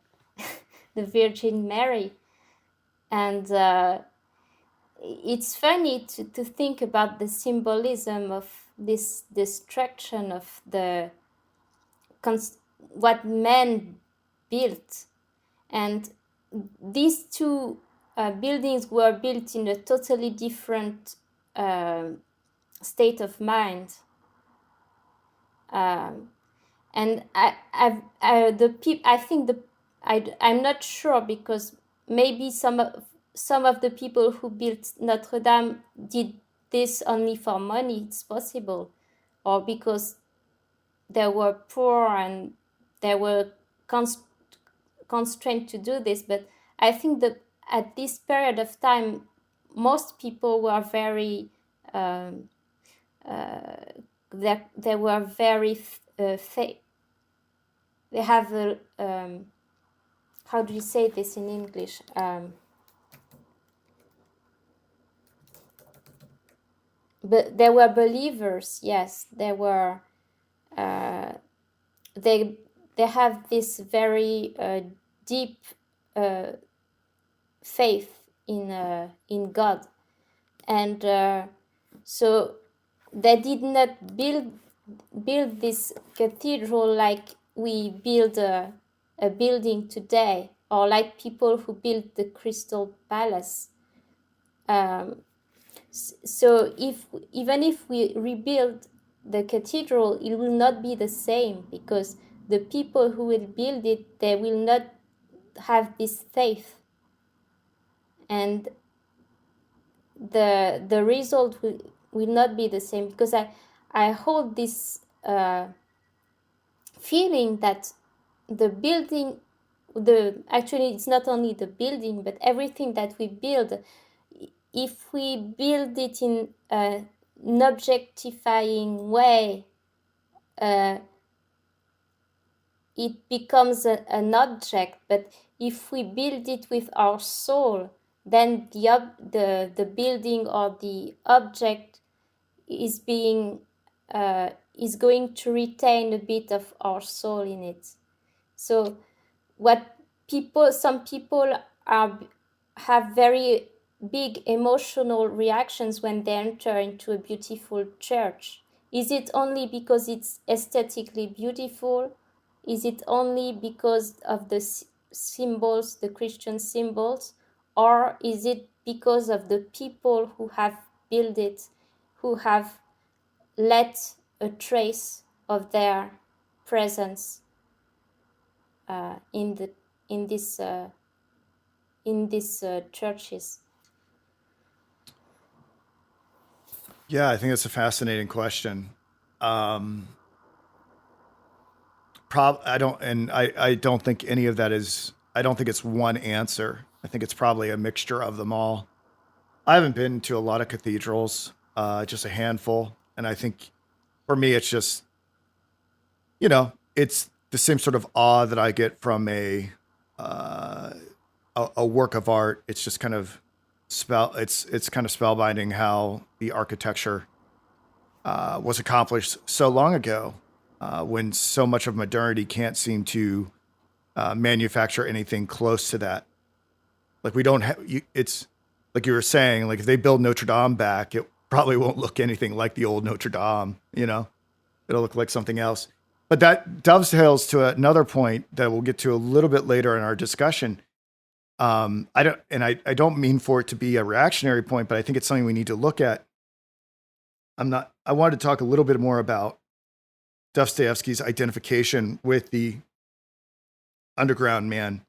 the Virgin Mary, and it's funny to think about the symbolism of this destruction of the what man built, and these two buildings were built in a totally different state of mind. And I think I'm not sure, because maybe some of the people who built Notre Dame did this only for money. It's possible, or because they were poor and they were constrained to do this. But I think that at this period of time, most people were very they were very they have a how do you say this in English? But they were believers. Yes, they were. They have this very deep faith in God, and so they did not build this cathedral like we build a building today, or like people who built the Crystal Palace. So even if we rebuild the cathedral, it will not be the same, because the people who will build it, they will not have this faith, and the result will not be the same, because I hold this feeling that the building, actually it's not only the building, but everything that we build, if we build it in an objectifying way, it becomes an object. But if we build it with our soul, then the building or the object is being is going to retain a bit of our soul in it. So some people have very big emotional reactions when they enter into a beautiful church. Is it only because it's aesthetically beautiful? Is it only because of the symbols, the Christian symbols? Or is it because of the people who have built it, who have let a trace of their presence in these churches? Yeah, I think that's a fascinating question. I don't think any of that is, I don't think it's one answer. I think it's probably a mixture of them all. I haven't been to a lot of cathedrals, just a handful. And I think for me, it's just, it's the same sort of awe that I get from uh, a work of art. It's just kind of it's kind of spellbinding how the architecture was accomplished so long ago, when so much of modernity can't seem to manufacture anything close to that. Like we don't have, it's like you were saying, like if they build Notre Dame back, it probably won't look anything like the old Notre Dame, It'll look like something else. but that dovetails to another point that we'll get to a little bit later in our discussion. I don't mean for it to be a reactionary point, but I think it's something we need to look at. I wanted to talk a little bit more about Dostoevsky's identification with the underground man.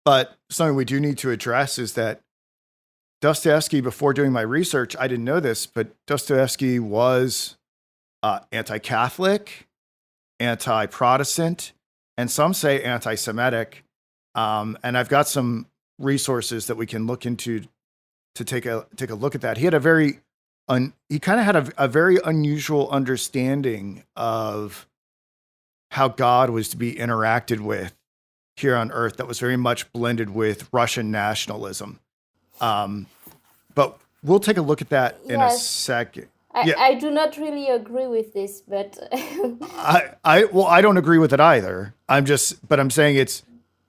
But something we do need to address is that Dostoevsky, before doing my research, I didn't know this, but Dostoevsky was anti-Catholic, anti-Protestant, and some say anti-Semitic. And I've got some resources that we can look into to take a look at that. He had a very unusual understanding of how God was to be interacted with here on Earth that was very much blended with Russian nationalism. But we'll take a look at that in a second. I do not really agree with this, but I don't agree with it either. I'm saying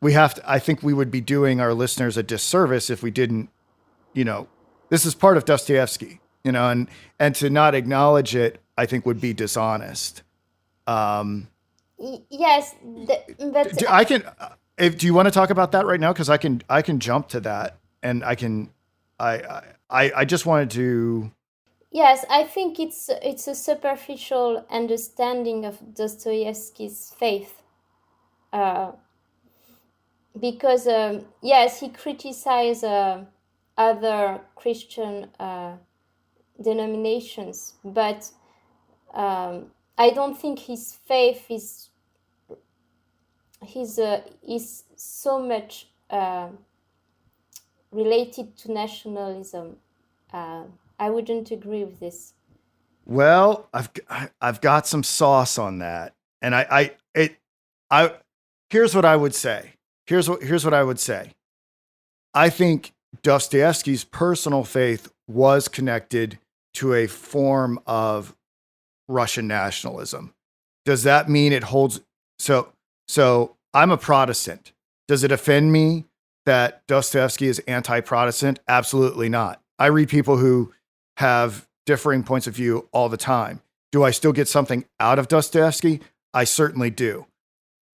I think we would be doing our listeners a disservice if we didn't, this is part of Dostoevsky, and to not acknowledge it, I think would be dishonest. Yes, but do you want to talk about that right now? Because I can jump to that, and I just wanted to. Yes, I think it's a superficial understanding of Dostoevsky's faith, because yes, he criticized other Christian denominations, but I don't think his faith is so much related to nationalism. I wouldn't agree with this. Well, I've got some sauce on that, and here's what I would say. Here's what I would say. I think Dostoevsky's personal faith was connected to a form of Russian nationalism. Does that mean it holds? So I'm a Protestant. Does it offend me that Dostoevsky is anti-Protestant? Absolutely not. I read people who have differing points of view all the time. Do I still get something out of Dostoevsky? I certainly do.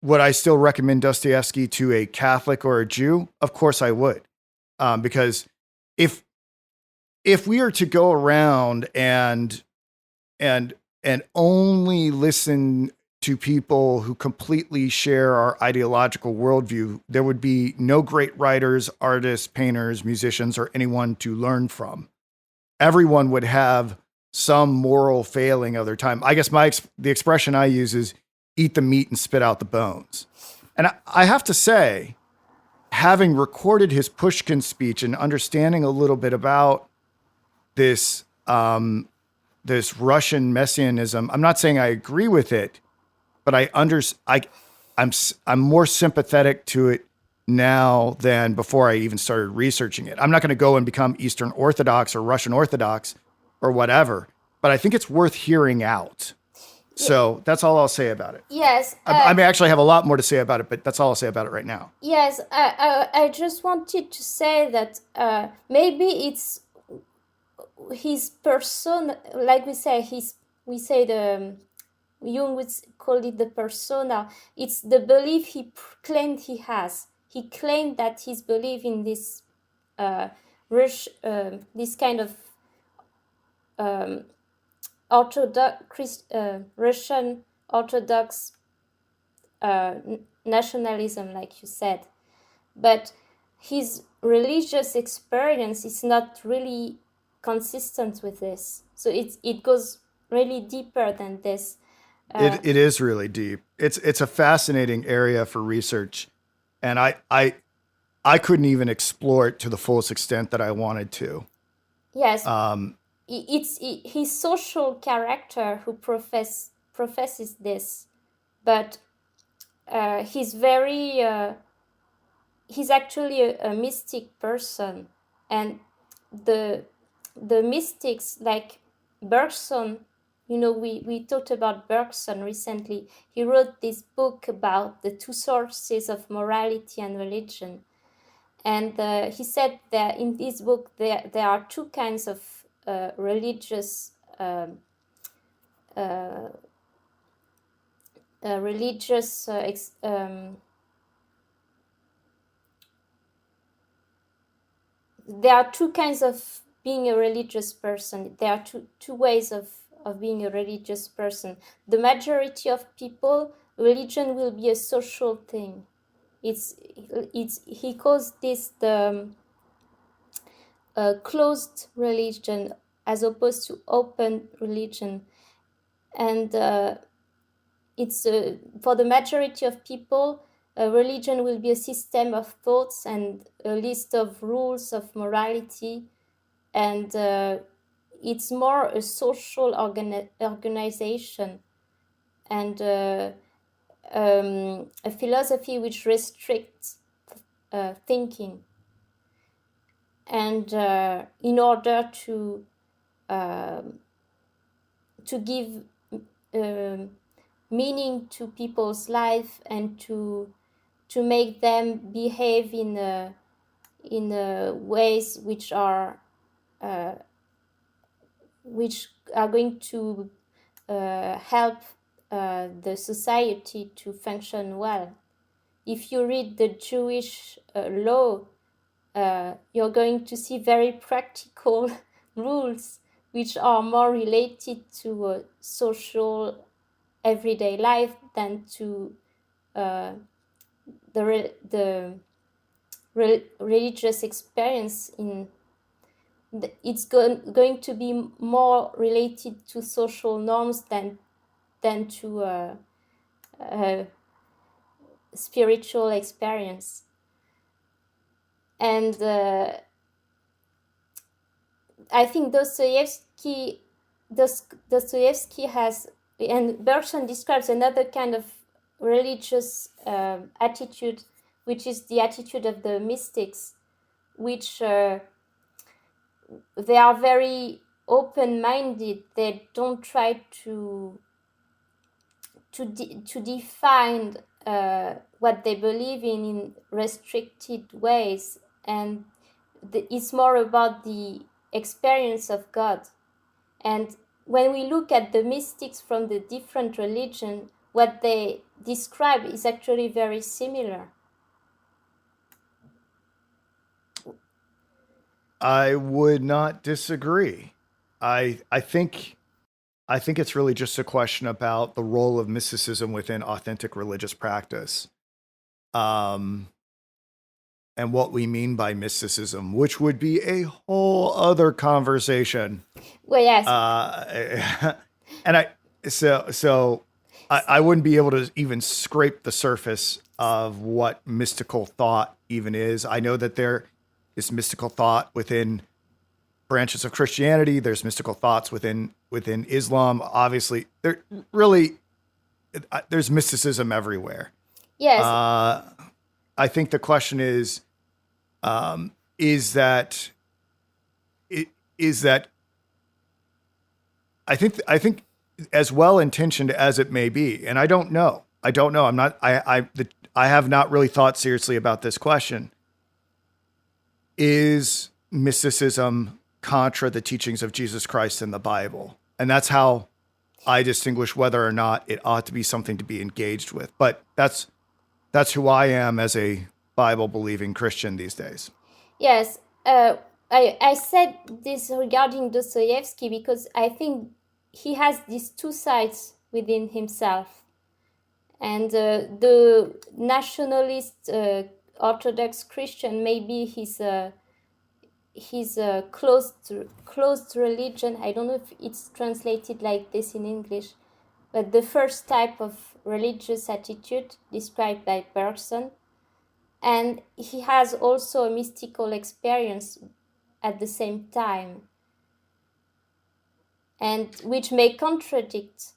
Would I still recommend Dostoevsky to a Catholic or a Jew? Of course I would. Because if we are to go around and only listen to people who completely share our ideological worldview, there would be no great writers, artists, painters, musicians, or anyone to learn from. Everyone would have some moral failing of their time. I guess the expression I use is eat the meat and spit out the bones. And I have to say, having recorded his Pushkin speech and understanding a little bit about this Russian messianism, I'm not saying I agree with it, but I'm more sympathetic to it now than before I even started researching it. I'm not going to go and become Eastern Orthodox or Russian Orthodox or whatever, but I think it's worth hearing out. So that's all I'll say about it. Yes. I may actually have a lot more to say about it, but that's all I'll say about it right now. Yes, I just wanted to say that maybe it's his persona, like Jung would call it the persona. It's the belief he claimed he has. He claimed that his belief in this this kind of Russian Orthodox nationalism, like you said, but his religious experience is not really consistent with this. So it goes really deeper than this. It is really deep. It's a fascinating area for research, and I couldn't even explore it to the fullest extent that I wanted to. Yes. It's his social character who professes this, but he's actually a mystic person, and the mystics like Bergson, we talked about Bergson recently. He wrote this book about the two sources of morality and religion, and he said that in this book there are two kinds of religious religious there are two kinds of being a religious person. There are two ways of being a religious person. The majority of people, religion will be a social thing. He calls this the closed religion as opposed to open religion, and it's for the majority of people, religion will be a system of thoughts and a list of rules of morality, and it's more a social organization and a philosophy which restricts thinking. And in order to give meaning to people's life and to make them behave in ways which are going to help the society to function well. If you read the Jewish law, you're going to see very practical rules which are more related to social everyday life than to the religious experience. It's going to be more related to social norms than to spiritual experience. And I think Dostoevsky has, and Bergson describes another kind of religious attitude, which is the attitude of the mystics, which they are very open-minded. They don't try to define what they believe in restricted ways, and it's more about the experience of God. And when we look at the mystics from the different religions, what they describe is actually very similar. I would not disagree. I think it's really just a question about the role of mysticism within authentic religious practice, and what we mean by mysticism, which would be a whole other conversation. Well, yes. And I wouldn't be able to even scrape the surface of what mystical thought even is. I know that there is mystical thought within branches of Christianity. There's mystical thoughts within Islam. Obviously, there's mysticism everywhere. Yes. I think the question is that I think as well intentioned as it may be, and I don't know. I have not really thought seriously about this question. Is mysticism contra the teachings of Jesus Christ in the Bible? And that's how I distinguish whether or not it ought to be something to be engaged with. But that's who I am as a Bible-believing Christian these days. Yes, I said this regarding Dostoevsky because I think he has these two sides within himself. And the nationalist Orthodox Christian, maybe he's a closed religion. I don't know if it's translated like this in English, but the first type of religious attitude described by Bergson. And he has also a mystical experience at the same time, and which may contradict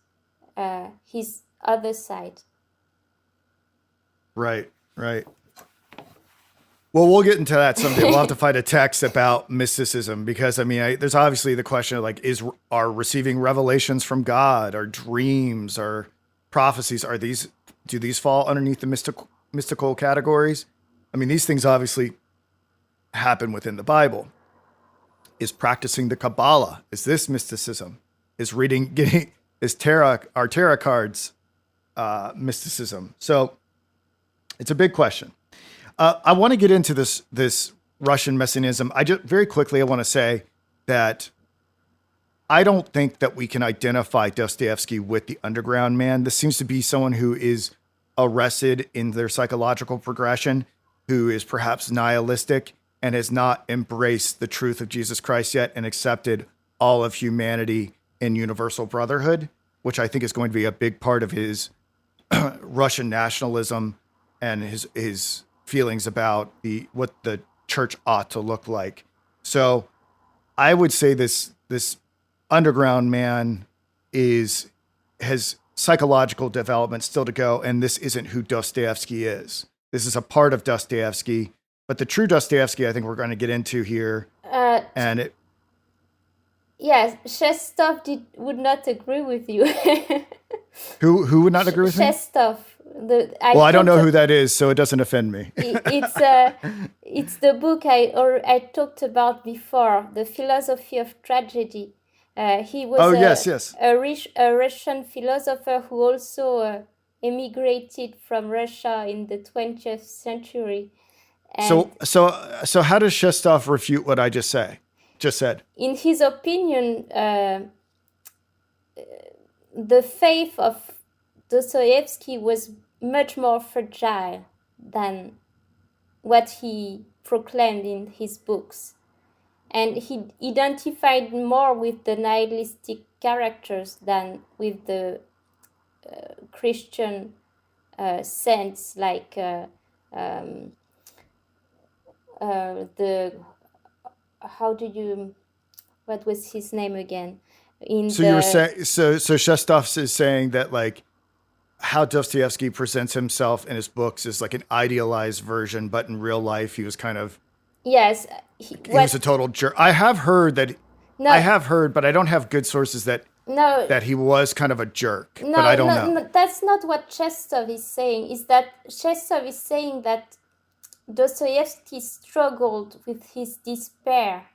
his other side. Right. Well, we'll get into that someday. We'll have to find a text about mysticism because, I mean, there's obviously the question of like, are receiving revelations from God, or dreams, or prophecies, do these fall underneath the mystical categories? I mean, these things obviously happen within the Bible. Is practicing the Kabbalah, is this mysticism? Is our tarot cards mysticism. So it's a big question. I want to get into this Russian messianism. I want to say that I don't think that we can identify Dostoevsky with the underground man. This seems to be someone who is arrested in their psychological progression, who is perhaps nihilistic and has not embraced the truth of Jesus Christ yet and accepted all of humanity in universal brotherhood, which I think is going to be a big part of his Russian nationalism and his feelings about what the church ought to look like. So I would say this underground man has psychological development still to go, and this isn't who Dostoevsky is. This is a part of Dostoevsky, but the true Dostoevsky, I think we're going to get into here. Yes, Shestov would not agree with you. Who would not agree with me? Shestov. I don't know who that is, so it doesn't offend me. It's the book I talked about before, The Philosophy of Tragedy. He was a Russian philosopher who also emigrated from Russia in the 20th century. And so how does Shestov refute what I just said? In his opinion, the faith of Dostoevsky was much more fragile than what he proclaimed in his books. And he identified more with the nihilistic characters than with the Christian saints, like what was his name again? So Shestov is saying that, like, how Dostoevsky presents himself in his books is like an idealized version, but in real life he was kind of he was a total jerk. I have heard, but I don't have good sources that he was kind of a jerk. But I don't know. No, that's not what Shestov is saying. Shestov is saying that Dostoevsky struggled with his despair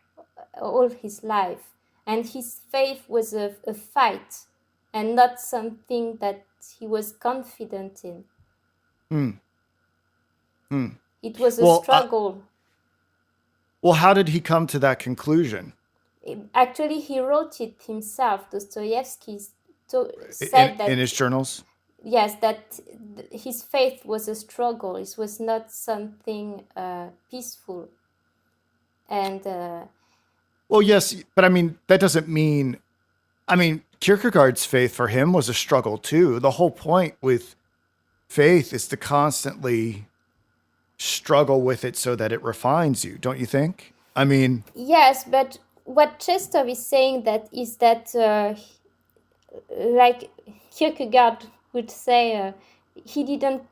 all his life, and his faith was a fight and not something that he was confident in. It was a struggle. How did he come to that conclusion? Actually, he wrote it himself. Dostoevsky said that in his journals. Yes, that his faith was a struggle. It was not something peaceful. And yes, but I mean that doesn't mean. I mean, Kierkegaard's faith for him was a struggle too. The whole point with faith is to constantly struggle with it so that it refines you, don't you think? I mean, yes, but what Shestov is saying is that like Kierkegaard would say, he didn't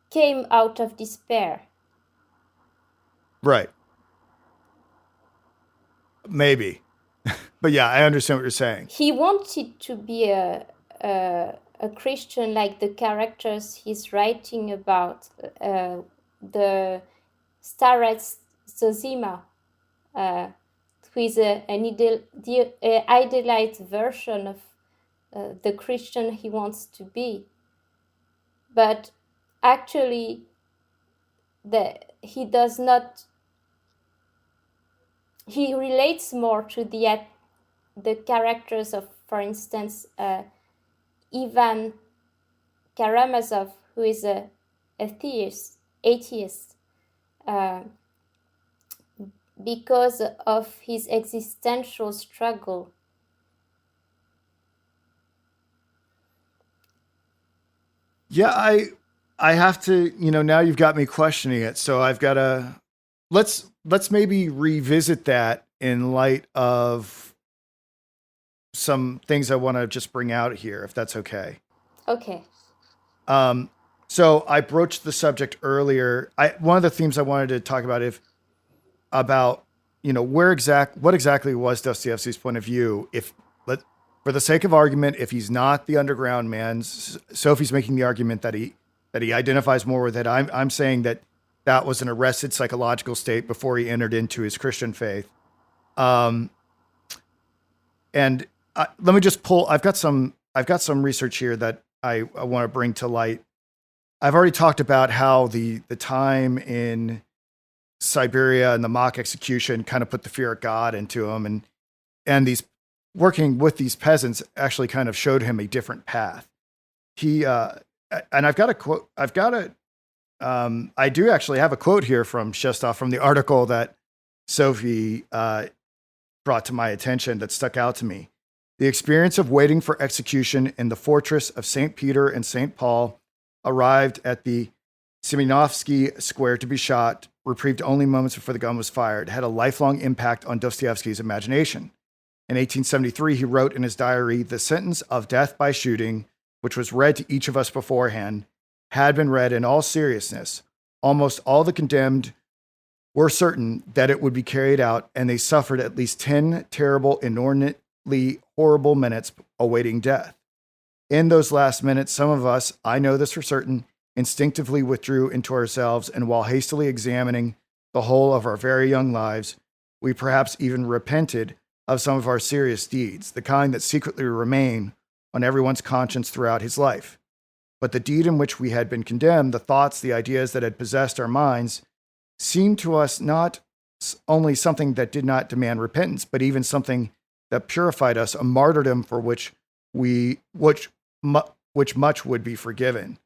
came out of despair. Right. Maybe. But yeah, I understand what you're saying. He wanted to be a Christian, like the characters he's writing about, the Starets Zosima, who is an idealized version of the Christian he wants to be. But actually, he does not. He relates more to the characters of, for instance, Ivan Karamazov, who is an atheist, because of his existential struggle. Yeah, I have to, now you've got me questioning it. So I've got to, let's maybe revisit that in light of some things I want to just bring out here, if that's okay. Okay. So I broached the subject earlier. One of the themes I wanted to talk about what exactly was Dostoevsky's point of view. For the sake of argument, if he's not the underground man, Sophie's making the argument that he identifies more with it. I'm saying that was an arrested psychological state before he entered into his Christian faith. And let me just pull. I've got some I've got some research here that I want to bring to light. I've already talked about how the time in Siberia and the mock execution kind of put the fear of God into him, and these working with these peasants actually kind of showed him a different path. He and I've got a quote. I do actually have a quote here from Shestov from the article that Sophie brought to my attention that stuck out to me. The experience of waiting for execution in the fortress of St. Peter and St. Paul, arrived at the Semyonovsky Square to be shot, reprieved only moments before the gun was fired, had a lifelong impact on Dostoevsky's imagination. In 1873, he wrote in his diary, "The sentence of death by shooting, which was read to each of us beforehand, had been read in all seriousness. Almost all the condemned were certain that it would be carried out, and they suffered at least 10 terrible, inordinately horrible minutes awaiting death. In those last minutes, some of us, I know this for certain, instinctively withdrew into ourselves, and while hastily examining the whole of our very young lives, we perhaps even repented of some of our serious deeds, the kind that secretly remain on everyone's conscience throughout his life. But the deed in which we had been condemned, the thoughts, the ideas that had possessed our minds, seemed to us not only something that did not demand repentance, but even something that purified us, a martyrdom for which much would be forgiven."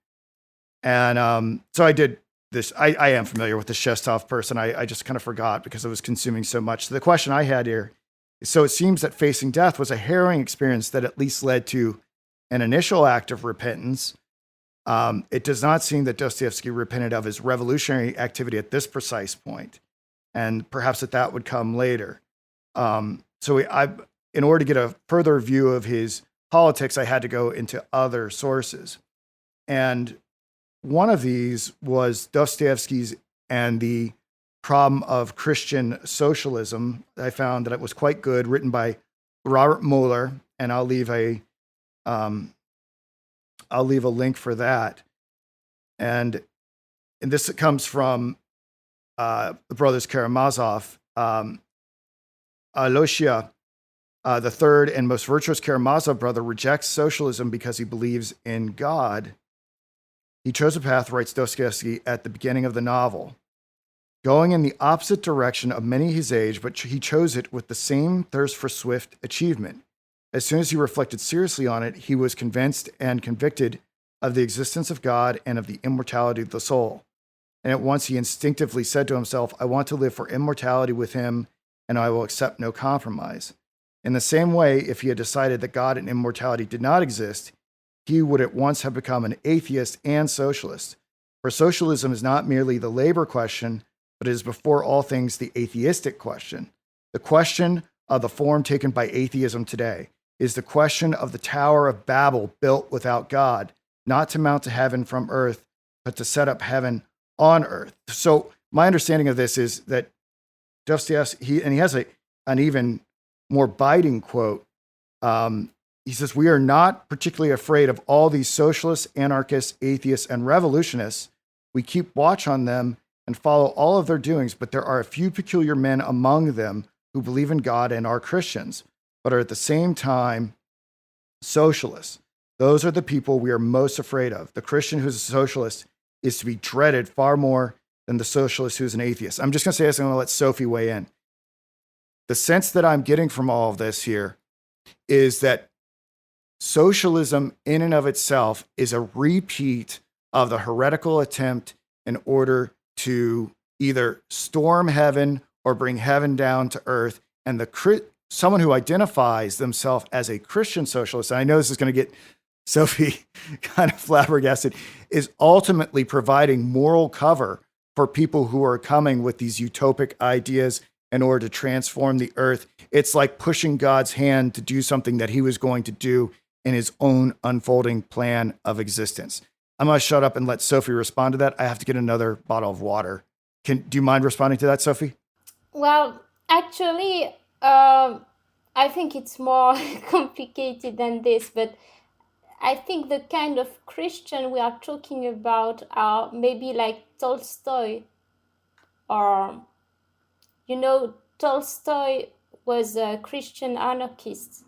And so I did this. I am familiar with the Shestov person. I just kind of forgot because I was consuming so much. So the question I had here is, so it seems that facing death was a harrowing experience that at least led to an initial act of repentance. It does not seem that Dostoevsky repented of his revolutionary activity at this precise point, and perhaps that would come later. In order to get a further view of his politics, I had to go into other sources. And one of these was Dostoevsky's and the Problem of Christian Socialism. I found that it was quite good, written by Robert MOELLER, and I'll leave a link for that. And this comes from the brothers Karamazov. Aloysia, the third and most virtuous Karamazov brother, rejects socialism because he believes in God. He chose a path, writes Dostoevsky at the beginning of the novel, going in the opposite direction of many his age, but he chose it with the same thirst for swift achievement. As soon as he reflected seriously on it, he was convinced and convicted of the existence of God and of the immortality of the soul. And at once he instinctively said to himself, "I want to live for immortality with him, and I will accept no compromise." In the same way, if he had decided that God and immortality did not exist, he would at once have become an atheist and socialist. For socialism is not merely the labor question, but it is before all things the atheistic question. The question of the form taken by atheism today is the question of the Tower of Babel built without God, not to mount to heaven from earth, but to set up heaven on earth. So my understanding of this is that Dostoevsky, he has an even more biting quote. He says, "We are not particularly afraid of all these socialists, anarchists, atheists, and revolutionists. We keep watch on them and follow all of their doings, but there are a few peculiar men among them who believe in God and are Christians, but are at the same time socialists. Those are the people we are most afraid of. The Christian who's a socialist is to be dreaded far more than the socialist who's an atheist." I'm just going to say this, and I'm going to let Sophie weigh in. The sense that I'm getting from all of this here is that socialism in and of itself is a repeat of the heretical attempt in order to either storm heaven or bring heaven down to earth. And someone who identifies themselves as a Christian socialist, and I know this is going to get Sophie kind of flabbergasted, is ultimately providing moral cover for people who are coming with these utopic ideas in order to transform the earth. It's like pushing God's hand to do something that he was going to do in his own unfolding plan of existence. I'm going to shut up and let Sophie respond to that. I have to get another bottle of water. Do you mind responding to that, Sophie? Well, actually, I think it's more complicated than this, but I think the kind of Christian we are talking about are maybe like Tolstoy, or, Tolstoy was a Christian anarchist,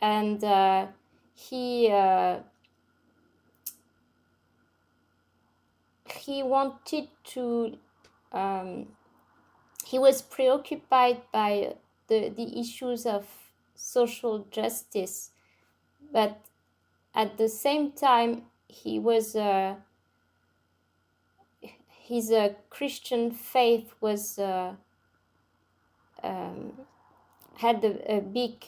and he he wanted to he was preoccupied by the issues of social justice, but at the same time his Christian faith was had a big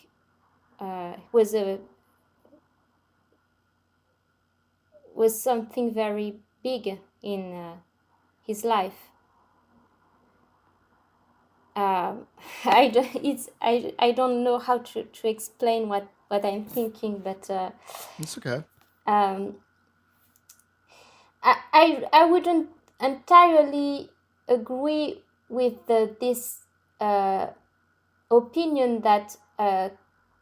was something very big in his life. I don't know how to explain what I'm thinking, but It's okay. I wouldn't entirely agree with this opinion that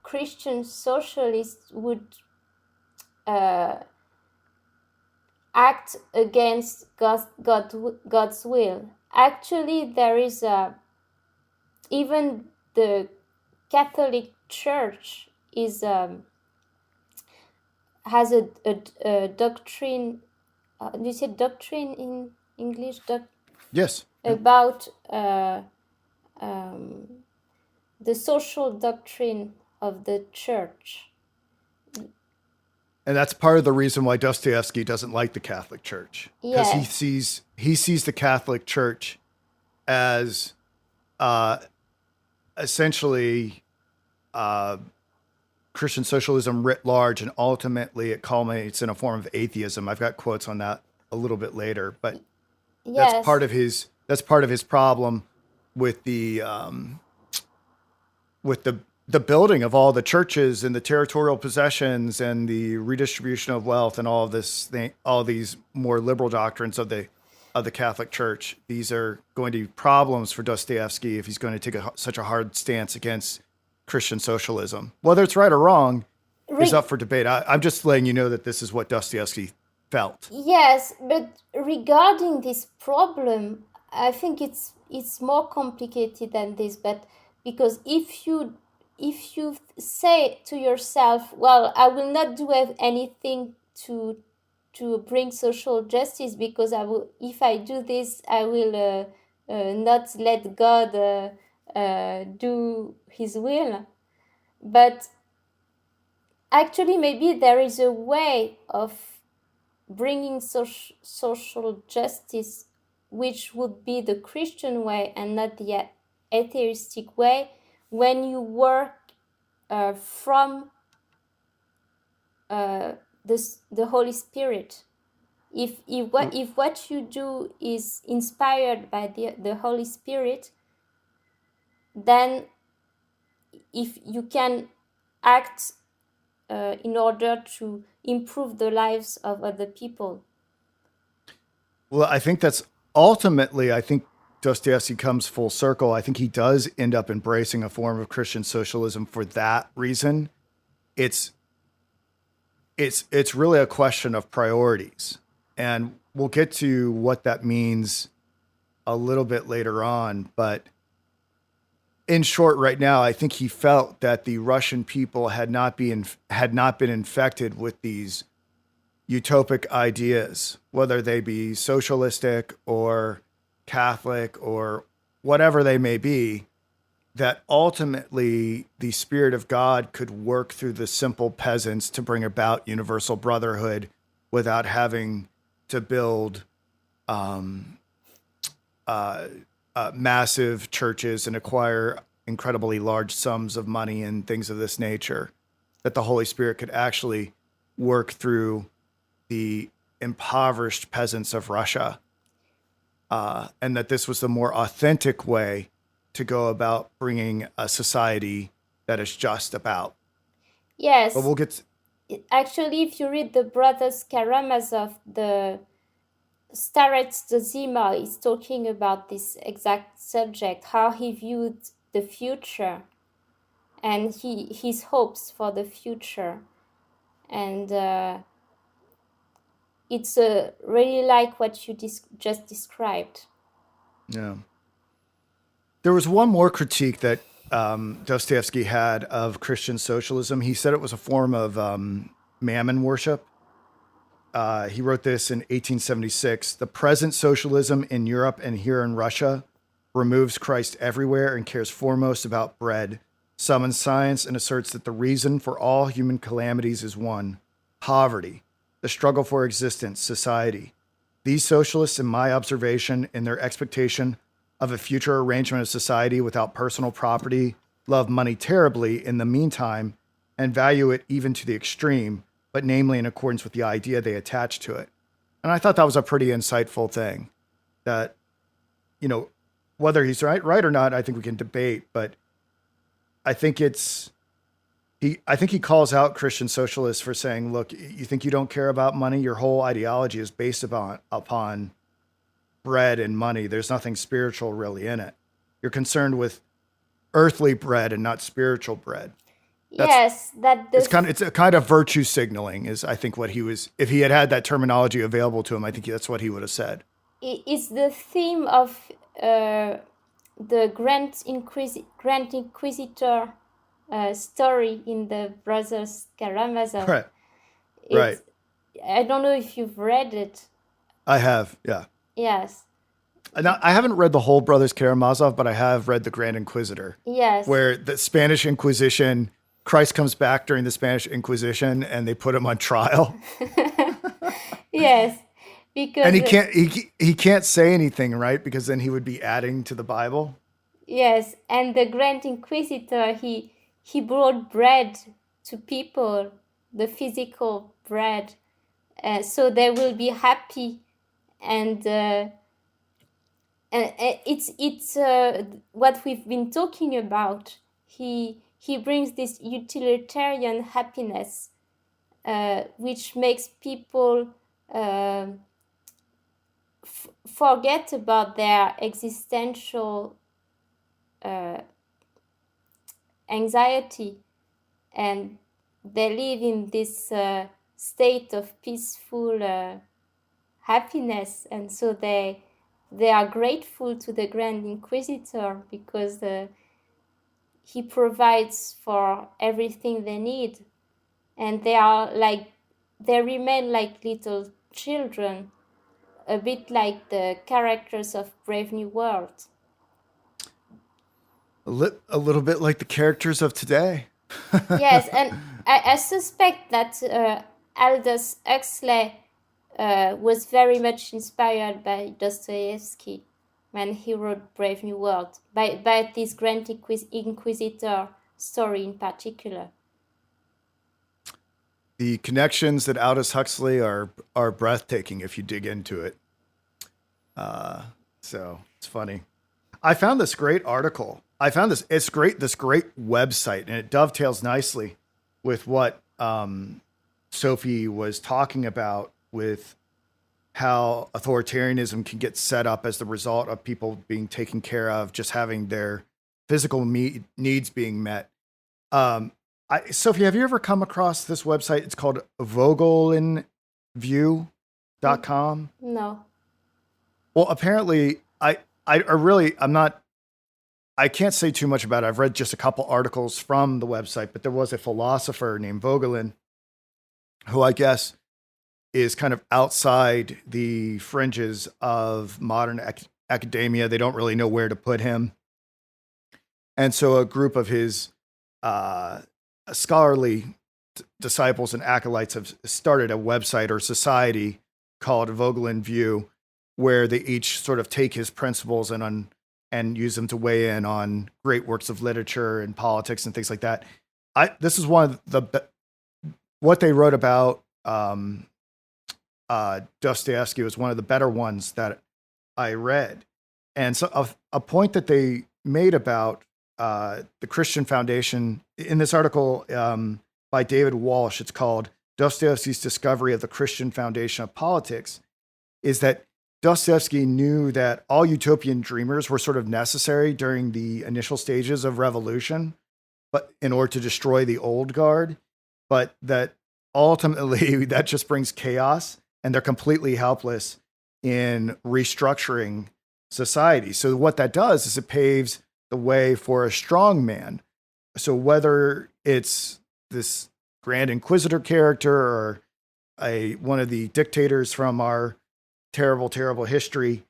Christian socialists would act against God's will. Actually, there is even the Catholic Church has a doctrine. Do you say doctrine in English? Yes. About the social doctrine of the church. And that's part of the reason why Dostoevsky doesn't like the Catholic Church, because he sees the Catholic Church as essentially Christian socialism writ large, and ultimately it culminates in a form of atheism. I've got quotes on that a little bit later, but that's part of his problem with the building of all the churches and the territorial possessions and the redistribution of wealth and all these more liberal doctrines of the Catholic Church. These are going to be problems for Dostoevsky if he's going to take such a hard stance against Christian socialism. Whether it's right or wrong is up for debate. I'm just letting you know that this is what Dostoevsky felt. Yes, but regarding this problem, I think it's more complicated than this. But because if you say to yourself, well, I will not do anything to bring social justice because if I do this, I will not let God do his will. But actually, maybe there is a way of bringing social justice which would be the Christian way and not the atheistic way, when you work from the Holy Spirit. If what you do is inspired by the Holy Spirit, then if you can act in order to improve the lives of other people. Well, I think that's ultimately, I think Dostoevsky comes full circle. I think he does end up embracing a form of Christian socialism for that reason. It's really a question of priorities. And we'll get to what that means a little bit later on. But in short, right now, I think he felt that the Russian people had not been infected with these utopic ideas, whether they be socialistic or Catholic or whatever they may be, that ultimately the Spirit of God could work through the simple peasants to bring about universal brotherhood without having to build massive churches and acquire incredibly large sums of money and things of this nature. That the Holy Spirit could actually work through the impoverished peasants of Russia, and that this was the more authentic way to go about bringing a society that is just about. Yes. But we'll get actually, if you read the Brothers Karamazov, the Starets Zima is talking about this exact subject, how he viewed the future and his hopes for the future. And it's really like what you just described. Yeah. There was one more critique that Dostoevsky had of Christian socialism. He said it was a form of mammon worship. He wrote this in 1876. The present socialism in Europe and here in Russia removes Christ everywhere and cares foremost about bread, summons science, and asserts that the reason for all human calamities is one: poverty, the struggle for existence, society. These socialists, in my observation, in their expectation of a future arrangement of society without personal property, love money terribly in the meantime and value it even to the extreme, but namely in accordance with the idea they attach to it. And I thought that was a pretty insightful thing that, you know, whether he's right or not, I think we can debate, but I think I think he calls out Christian socialists for saying, look, you think you don't care about money? Your whole ideology is based upon bread and money. There's nothing spiritual really in it. You're concerned with earthly bread and not spiritual bread. It's a kind of virtue signaling is, I think, what he was, if he had that terminology available to him, I think that's what he would have said. It's the theme of the Grand Inquisitor story in the Brothers Karamazov. Right. I don't know if you've read it. I have, yeah. Yes. Now, I haven't read the whole Brothers Karamazov, but I have read the Grand Inquisitor. Yes. Where the Spanish Inquisition, Christ comes back during the Spanish Inquisition, and they put him on trial. Yes, because and he can't say anything, right? Because then he would be adding to the Bible. Yes, and the Grand Inquisitor, he brought bread to people, the physical bread, so they will be happy, and it's what we've been talking about. He brings this utilitarian happiness, which makes people forget about their existential anxiety, and they live in this state of peaceful happiness, and so they are grateful to the Grand Inquisitor because he provides for everything they need, and they remain like little children, a bit like the characters of Brave New World. A little bit like the characters of today. Yes, and I suspect that Aldous Huxley was very much inspired by Dostoevsky when he wrote Brave New World, by this Grand Inquisitor story in particular. The connections at Aldous Huxley are breathtaking if you dig into it. So it's funny. I found this great article. This great website, and it dovetails nicely with what Sophie was talking about with how authoritarianism can get set up as the result of people being taken care of, just having their physical needs being met. Sophie, have you ever come across this website? It's called vogelinview.com. No. Well, apparently I can't say too much about it. I've read just a couple articles from the website, but there was a philosopher named Vogelin who I guess is kind of outside the fringes of modern academia. They don't really know where to put him. And so a group of his scholarly disciples and acolytes have started a website or society called Vogelin View, where they each sort of take his principles and use them to weigh in on great works of literature and politics and things like that. This is one of what they wrote about Dostoevsky was one of the better ones that I read. And so a point that they made about the Christian Foundation in this article by David Walsh, it's called Dostoevsky's Discovery of the Christian Foundation of Politics, is that Dostoevsky knew that all utopian dreamers were sort of necessary during the initial stages of revolution, but in order to destroy the old guard, but that ultimately that just brings chaos, and they're completely helpless in restructuring society. So what that does is it paves the way for a strong man. So whether it's this Grand Inquisitor character or one of the dictators from our terrible, terrible history,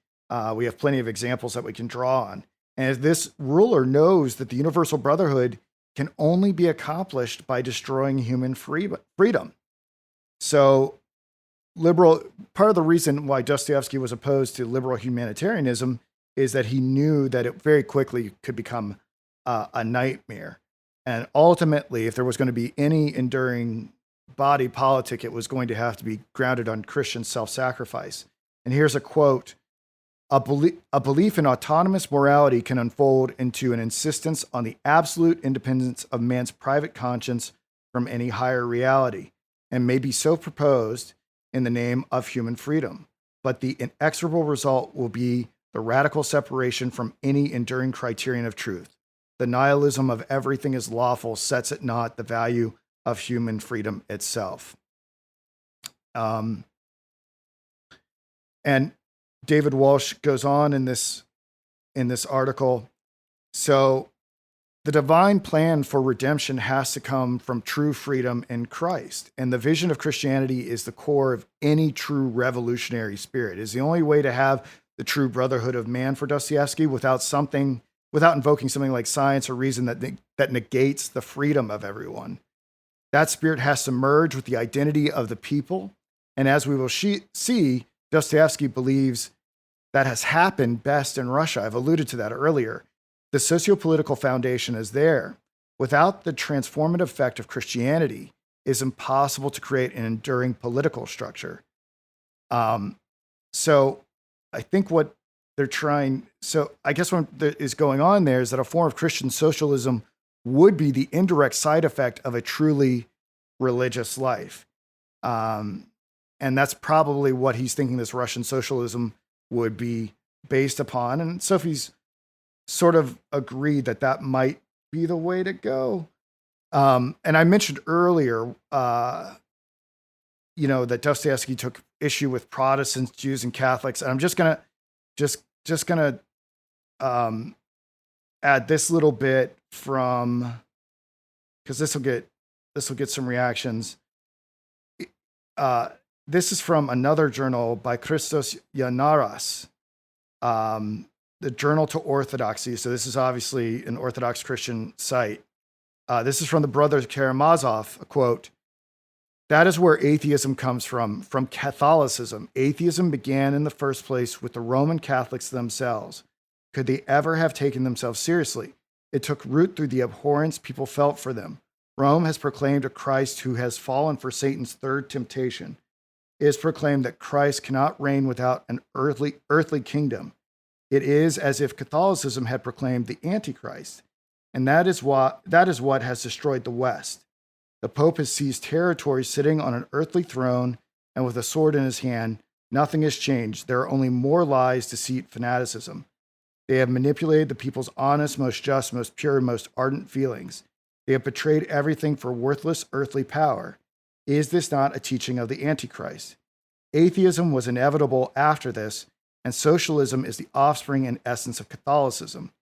we have plenty of examples that we can draw on. And this ruler knows that the universal brotherhood can only be accomplished by destroying human freedom. So part of the reason why Dostoevsky was opposed to liberal humanitarianism is that he knew that it very quickly could become a nightmare. And ultimately, if there was going to be any enduring body politic, it was going to have to be grounded on Christian self-sacrifice. And here's a quote: a belief in autonomous morality can unfold into an insistence on the absolute independence of man's private conscience from any higher reality, and may be so proposed in the name of human freedom. But the inexorable result will be the radical separation from any enduring criterion of truth. The nihilism of everything is lawful sets at naught the value of human freedom itself. And David Walsh goes on in this article. So the divine plan for redemption has to come from true freedom in Christ. And the vision of Christianity is the core of any true revolutionary spirit. It's the only way to have the true brotherhood of man for Dostoevsky without invoking something like science or reason that negates the freedom of everyone. That spirit has to merge with the identity of the people. And as we will see, Dostoevsky believes that has happened best in Russia. I've alluded to that earlier. The socio-political foundation is there. Without the transformative effect of Christianity, it is impossible to create an enduring political structure. So I think what they're trying, so I guess what is going on there is that a form of Christian socialism would be the indirect side effect of a truly religious life. And that's probably what he's thinking this Russian socialism would be based upon. And Sophie's sort of agreed that might be the way to go. And I mentioned earlier, that Dostoevsky took issue with Protestants, Jews, and Catholics. And I'm just gonna add this little bit from, because this will get some reactions. This is from another journal by Christos Yannaras, the Journal to Orthodoxy. So this is obviously an Orthodox Christian site. This is from the brothers Karamazov, a quote: "That is where atheism comes from Catholicism. Atheism began in the first place with the Roman Catholics themselves. Could they ever have taken themselves seriously? It took root through the abhorrence people felt for them. Rome has proclaimed a Christ who has fallen for Satan's third temptation. It is proclaimed that Christ cannot reign without an earthly kingdom. It is as if Catholicism had proclaimed the Antichrist, and that is what has destroyed the West. The Pope has seized territory sitting on an earthly throne, and with a sword in his hand. Nothing has changed. There are only more lies, deceit, fanaticism. They have manipulated the people's honest, most just, most pure, most ardent feelings. They have betrayed everything for worthless earthly power. Is this not a teaching of the Antichrist? Atheism was inevitable after this, and socialism is the offspring and essence of Catholicism.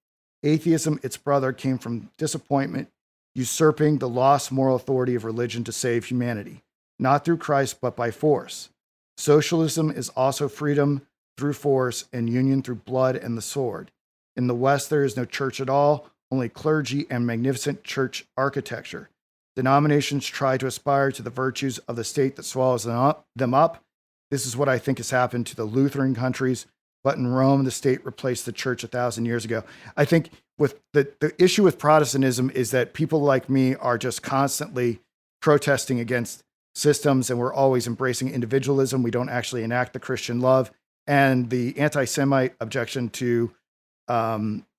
Atheism, its brother, came from disappointment, usurping the lost moral authority of religion to save humanity, not through Christ, but by force. Socialism is also freedom through force and union through blood and the sword. In the West, there is no church at all, only clergy and magnificent church architecture. Denominations try to aspire to the virtues of the state that swallows them up. This is what I think has happened to the Lutheran countries, but in Rome, the state replaced the church 1,000 years ago. I think with the issue with Protestantism is that people like me are just constantly protesting against systems, and we're always embracing individualism. We don't actually enact the Christian love. And the anti-Semite objection to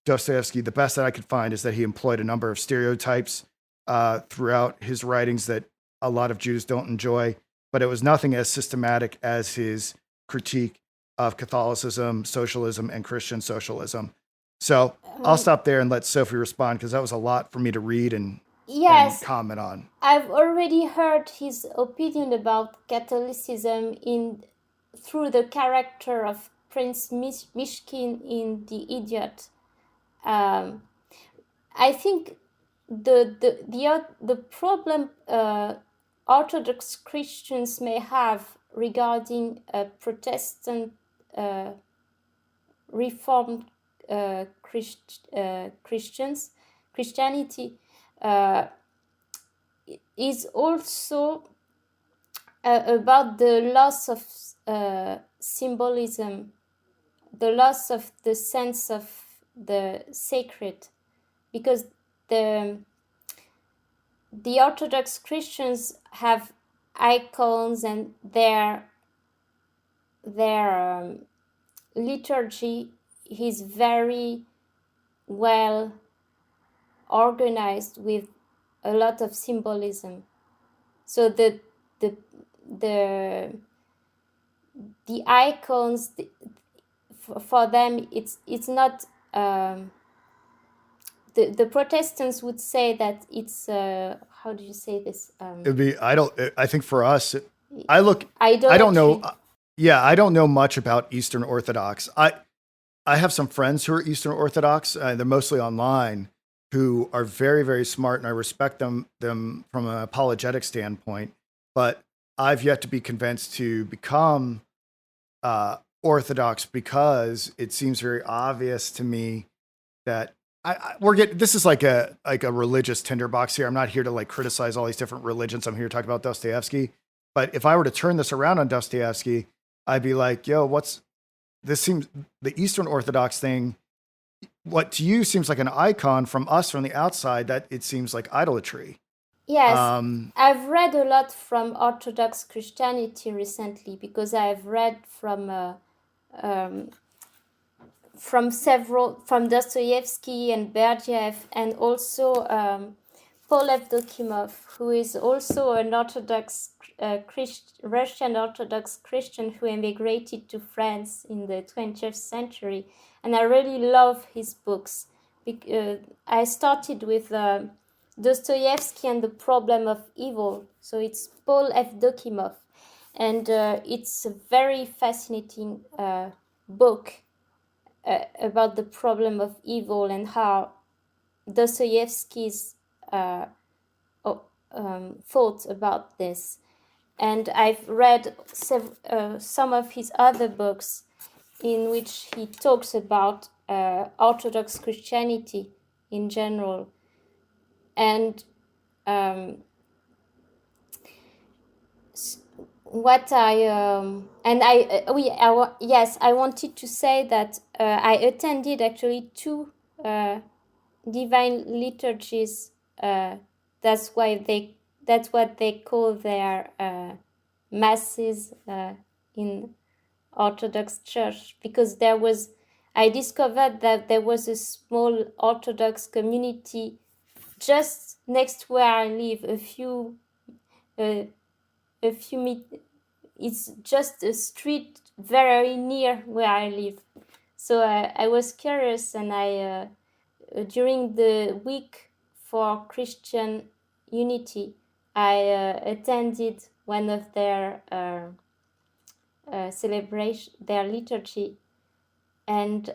Dostoevsky, the best that I could find is that he employed a number of stereotypes throughout his writings that a lot of Jews don't enjoy, but it was nothing as systematic as his critique of Catholicism, socialism, and Christian socialism. So I'll stop there and let Sophie respond, because that was a lot for me to read and comment on. I've already heard his opinion about Catholicism through the character of Prince Mishkin in The Idiot. I think the problem Orthodox Christians may have regarding Protestant Reformed Christianity is also about the loss of symbolism, the loss of the sense of the sacred, because the Orthodox Christians have icons, and their liturgy is very well organized with a lot of symbolism. So the icons, for them, it's not. The Protestants would say that it's how do you say this? It'd be I think for us, I don't know. Idolatry. Yeah, I don't know much about Eastern Orthodox. I have some friends who are Eastern Orthodox. They're mostly online, who are very, very smart, and I respect them from an apologetic standpoint. But I've yet to be convinced to become Orthodox, because it seems very obvious to me that this is like a religious tinderbox here. I'm not here to like criticize all these different religions. I'm here to talk about Dostoevsky. But if I were to turn this around on Dostoevsky, I'd be like, yo, the Eastern Orthodox thing, what to you seems like an icon, from us from the outside, that it seems like idolatry. Yes, I've read a lot from Orthodox Christianity recently, because I've read from Dostoevsky and Berdyaev, and also Paul Evdokimov, who is also an Orthodox Russian Orthodox Christian who emigrated to France in the 20th century, and I really love his books. I started with Dostoevsky and the Problem of Evil, so it's Paul Evdokimov, and it's a very fascinating book about the problem of evil, and how Dostoevsky's thought about this. And I've read some of his other books in which he talks about Orthodox Christianity in general. And what I wanted to say that I attended actually 2 divine liturgies. That's what they call their masses in Orthodox Church, because I discovered that there was a small Orthodox community just next where I live, it's just a street very near where I live. So I was curious, and I during the week for Christian unity, I attended one of their celebration, their liturgy, and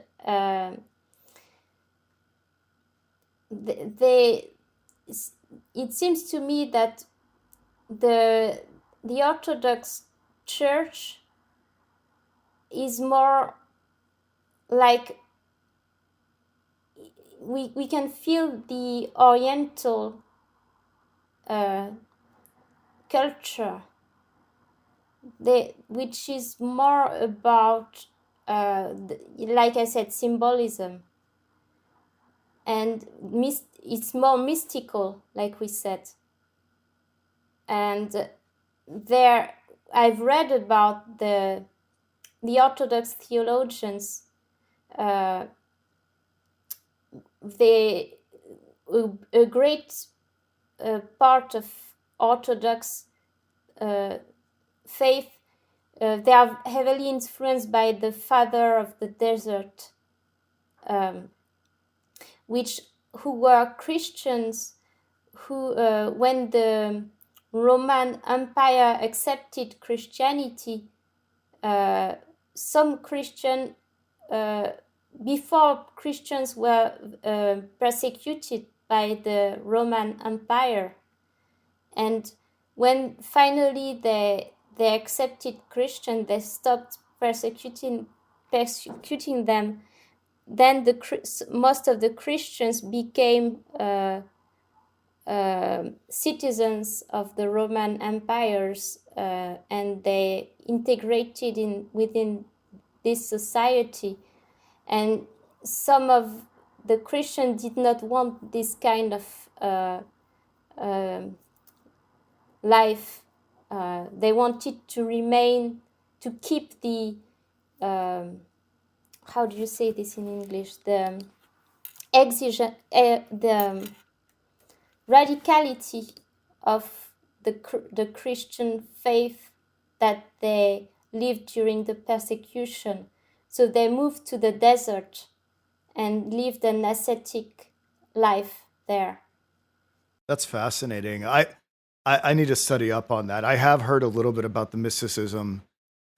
it seems to me that the Orthodox Church is more like, we can feel the Oriental culture, which is more about, like I said, symbolism, and it's more mystical, like we said. And there, I've read about the Orthodox theologians. A great part of Orthodox faith, they are heavily influenced by the Father of the Desert, who were Christians who, when the Roman Empire accepted Christianity, some Christians before Christians were persecuted by the Roman Empire, and when finally they accepted Christian, they stopped persecuting them. Then most of the Christians became citizens of the Roman empires, and they integrated within this society. And some of the Christians did not want this kind of life. They wanted to remain, to keep the how do you say this in English? The the radicality of the Christian faith that they lived during the persecution. So they moved to the desert and lived an ascetic life there. That's fascinating. I need to study up on that. I have heard a little bit about the mysticism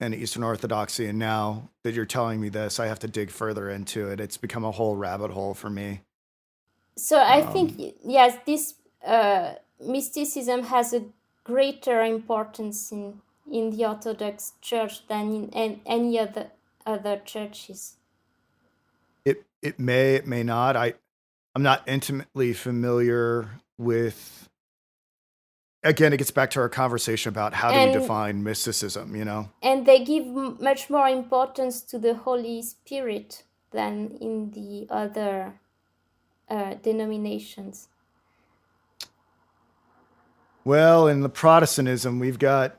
and Eastern Orthodoxy, and now that you're telling me this, I have to dig further into it. It's become a whole rabbit hole for me. So I think, yes, this mysticism has a greater importance in the Orthodox Church than in any other churches. It may not. I'm not intimately familiar with. Again, it gets back to our conversation about how do we define mysticism, you know? And they give much more importance to the Holy Spirit than in the other denominations. Well, in the Protestantism, we've got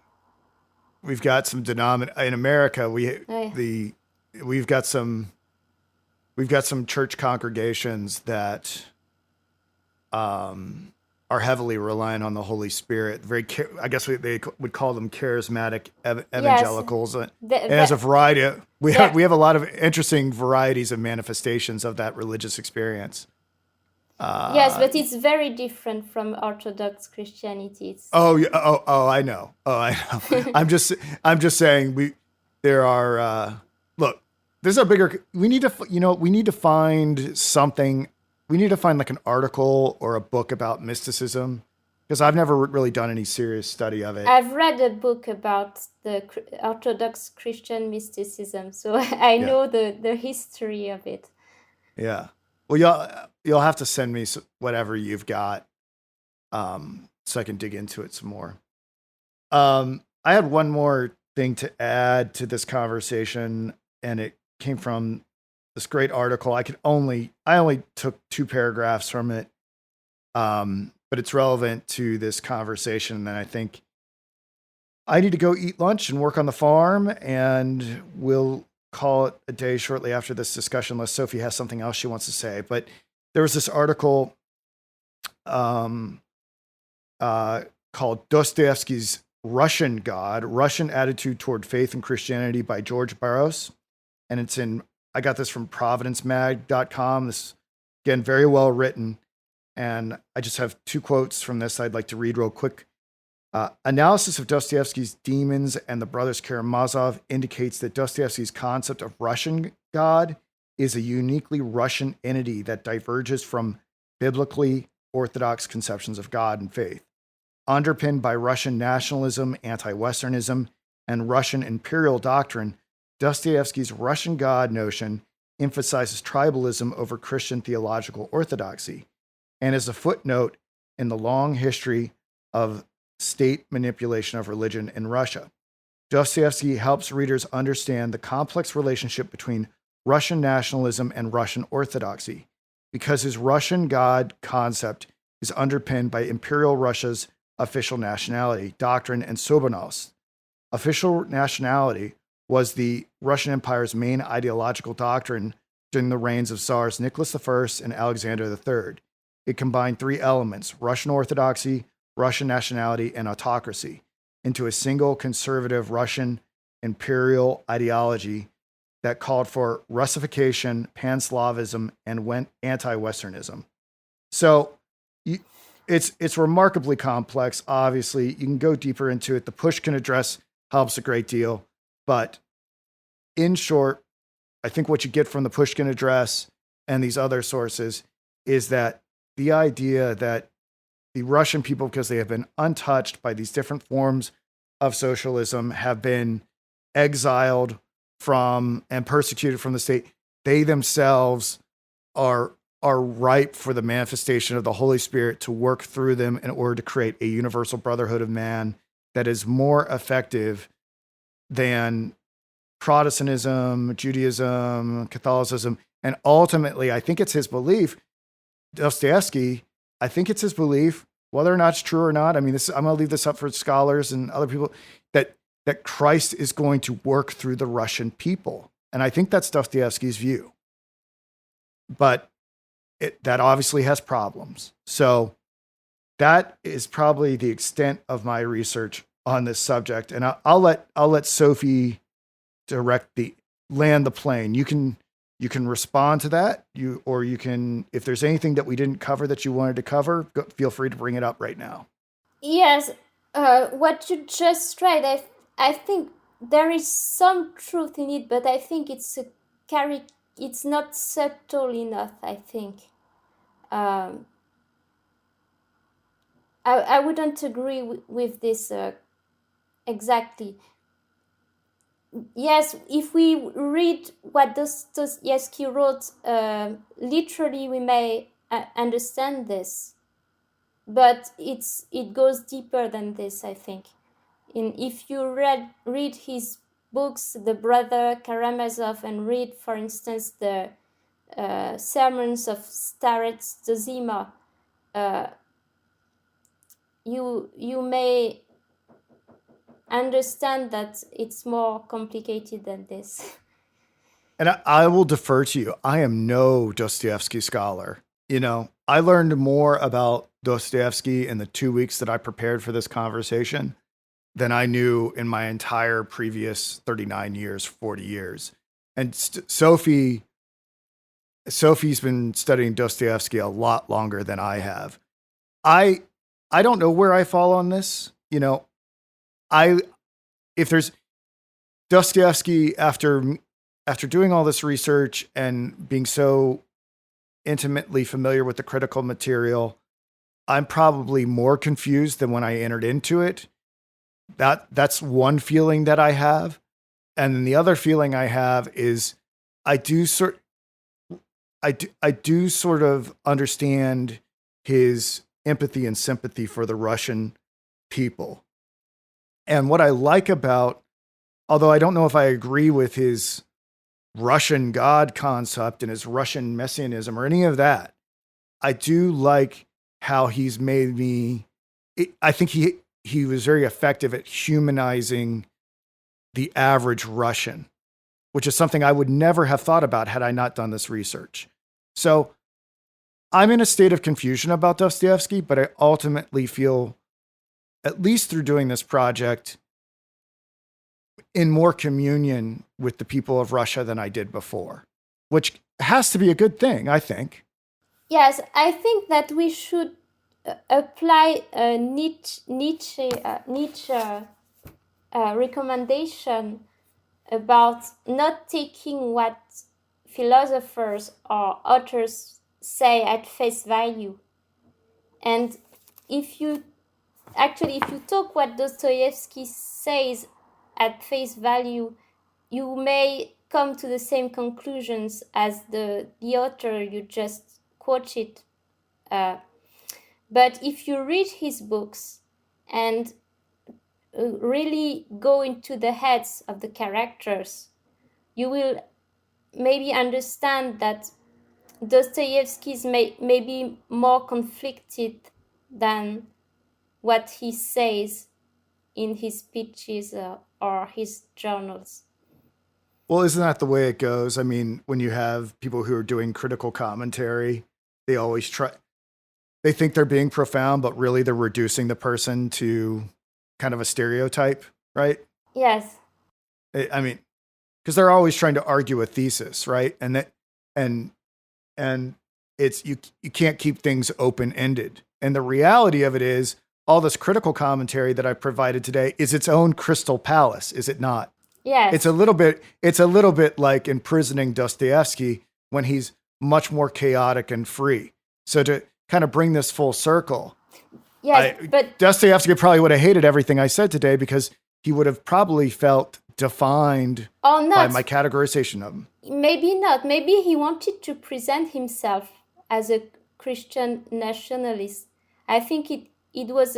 some in America. We've got some church congregations that are heavily reliant on the Holy Spirit. I guess they would call them charismatic evangelicals. Yes, and there's a variety. We have a lot of interesting varieties of manifestations of that religious experience. Yes, but it's very different from Orthodox Christianity. I know. I'm just saying there are. Look, there's a bigger. We need to find something. We need to find like an article or a book about mysticism, because I've never really done any serious study of it. I've read a book about the Orthodox Christian mysticism, so I know the history of it. Yeah. Well, you'll have to send me whatever you've got, so I can dig into it some more. I had one more thing to add to this conversation, and it came from this great article. I only took 2 paragraphs from it, but it's relevant to this conversation. And I think I need to go eat lunch and work on the farm, and we'll call it a day shortly after this discussion, unless Sophie has something else she wants to say. But there was this article called Dostoevsky's Russian God, Russian Attitude Toward Faith and Christianity by George Barros. And I got this from providencemag.com. This, again, very well written. And I just have 2 quotes from this I'd like to read real quick. Analysis of Dostoevsky's Demons and the Brothers Karamazov indicates that Dostoevsky's concept of Russian God is a uniquely Russian entity that diverges from biblically orthodox conceptions of God and faith. Underpinned by Russian nationalism, anti-Westernism, and Russian imperial doctrine, Dostoevsky's Russian God notion emphasizes tribalism over Christian theological orthodoxy, and is a footnote in the long history of state manipulation of religion in Russia. Dostoevsky helps readers understand the complex relationship between Russian nationalism and Russian orthodoxy, because his Russian God concept is underpinned by Imperial Russia's official nationality, doctrine, and sobernos. Official nationality was the Russian Empire's main ideological doctrine during the reigns of Tsars Nicholas I and Alexander III. It combined 3 elements, Russian orthodoxy, Russian nationality, and autocracy, into a single conservative Russian imperial ideology that called for Russification, Pan-Slavism, and anti-Westernism. So it's remarkably complex. Obviously, you can go deeper into it. The Pushkin address helps a great deal. But in short, I think what you get from the Pushkin address and these other sources is that the idea that the Russian people, because they have been untouched by these different forms of socialism, have been exiled from and persecuted from the state. They themselves are ripe for the manifestation of the Holy Spirit to work through them in order to create a universal brotherhood of man that is more effective than Protestantism, Judaism, Catholicism. And ultimately, I think it's his belief, Dostoevsky, I think it's his belief, whether or not it's true or not. I mean, I'm going to leave this up for scholars and other people, that Christ is going to work through the Russian people. And I think that's Dostoevsky's view. But that obviously has problems. So that is probably the extent of my research on this subject. And I'll let Sophie land the plane. You can respond to that. You can, if there's anything that we didn't cover that you wanted to cover, feel free to bring it up right now. Yes, what you just read, I think there is some truth in it, but I think it's not subtle enough, I think. I wouldn't agree with this exactly. Yes, if we read what Dostoevsky wrote literally, we may understand this, but it goes deeper than this, I think. If you read his books, The Brother Karamazov, and read, for instance, the sermons of Starets Zosima, you may understand that it's more complicated than this. And I will defer to you. I am no Dostoevsky scholar. I learned more about Dostoevsky in the 2 weeks that I prepared for this conversation than I knew in my entire previous 39 years, 40 years. And Sophie's been studying Dostoevsky a lot longer than I have. I don't know where I fall on this. If there's Dostoevsky, after doing all this research and being so intimately familiar with the critical material, I'm probably more confused than when I entered into it. That's one feeling that I have. And then the other feeling I have is I do sort of understand his empathy and sympathy for the Russian people. And what I like about, although I don't know if I agree with his Russian God concept and his Russian messianism or any of that, I do like how he's made me, I think he was very effective at humanizing the average Russian, which is something I would never have thought about had I not done this research. So I'm in a state of confusion about Dostoevsky, but I ultimately feel, at least through doing this project, in more communion with the people of Russia than I did before, which has to be a good thing, I think. Yes, I think that we should apply Nietzsche recommendation about not taking what philosophers or authors say at face value. And if you talk what Dostoevsky says at face value, you may come to the same conclusions as the author you just quoted. But if you read his books and really go into the heads of the characters, you will maybe understand that Dostoevsky is maybe more conflicted than what he says in his speeches or his journals. Well, isn't that the way it goes? I mean, when you have people who are doing critical commentary, they always they think they're being profound, but really they're reducing the person to kind of a stereotype, right? Yes. I mean, because they're always trying to argue a thesis, right? And it's you can't keep things open-ended. And the reality of it is, all this critical commentary that I provided today is its own crystal palace, is it not? It's Yes. a little bit like imprisoning Dostoevsky when he's much more chaotic and free. So to kind of bring this full circle, Yes, but Dostoevsky probably would have hated everything I said today because he would have probably felt defined or by not. my categorization of him. Maybe not. Maybe he wanted to present himself as a Christian nationalist. I think it was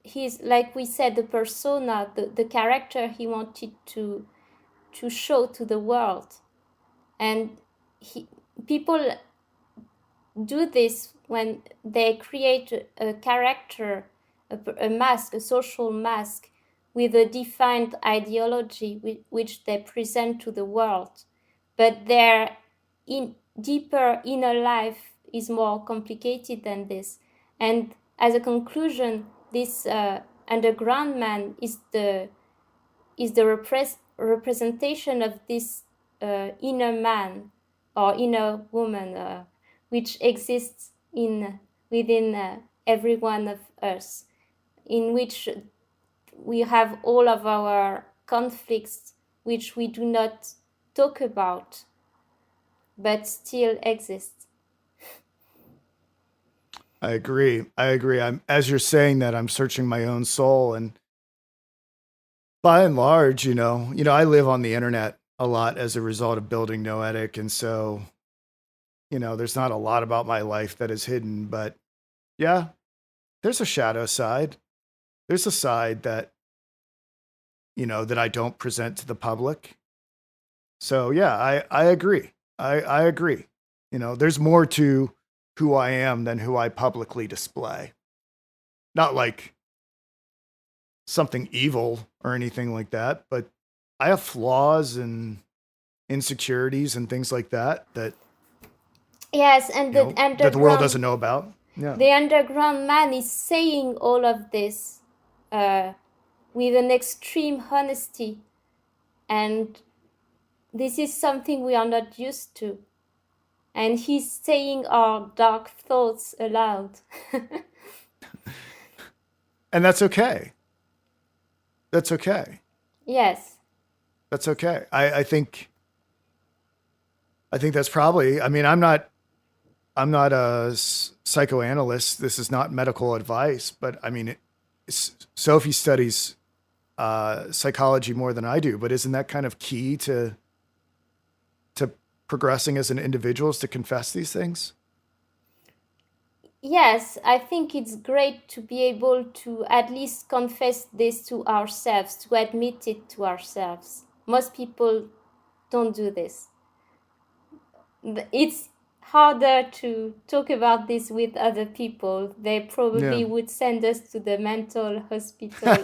he's, like we said, the persona, the character he wanted to show to the world. And people do this when they create a character, a mask, a social mask with a defined ideology which they present to the world. But their deeper inner life is more complicated than this. And as a conclusion, this underground man is the representation of this inner man or inner woman, which exists within every one of us, in which we have all of our conflicts, which we do not talk about, but still exist. I agree. As you're saying that, I'm searching my own soul, and by and large, I live on the internet a lot as a result of building Noetic, and so, there's not a lot about my life that is hidden, but yeah, there's a shadow side. There's a side that, that I don't present to the public. So yeah, I agree. I agree. There's more to who I am than who I publicly display. Not like something evil or anything like that, but I have flaws and insecurities and things like that Yes, and the that the world underground, doesn't know about. Yeah. the underground man is saying all of this with an extreme honesty, and this is something we are not used to. And he's saying our dark thoughts aloud. And that's okay. That's okay. Yes. That's okay. I think that's probably, I'm not a psychoanalyst. This is not medical advice, but Sophie studies psychology more than I do, but isn't that kind of key to progressing as an individual, is to confess these things? Yes, I think it's great to be able to at least confess this to ourselves, to admit it to ourselves. Most people don't do this. It's harder to talk about this with other people. They probably would send us to the mental hospital,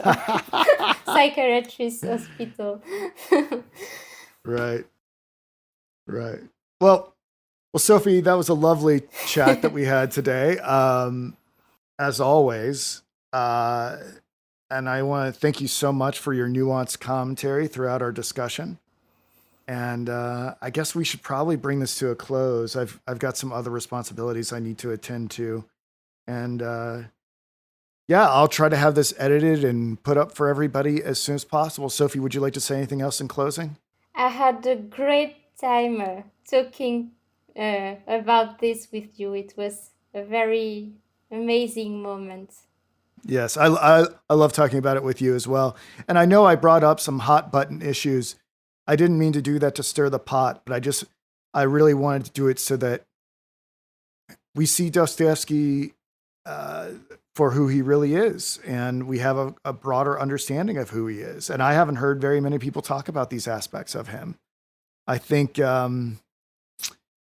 psychiatrist hospital. Right. Well, Sophie, that was a lovely chat that we had today, as always. And I want to thank you so much for your nuanced commentary throughout our discussion. And I guess we should probably bring this to a close. I've got some other responsibilities I need to attend to. And yeah, I'll try to have this edited and put up for everybody as soon as possible. Sophie, would you like to say anything else in closing? I had a great time talking about this with you. It was a very amazing moment. Yes, I love talking about it with you as well. And I know I brought up some hot button issues. I didn't mean to do that to stir the pot, but I really wanted to do it so that we see Dostoevsky for who he really is, and we have a broader understanding of who he is. And I haven't heard very many people talk about these aspects of him. I think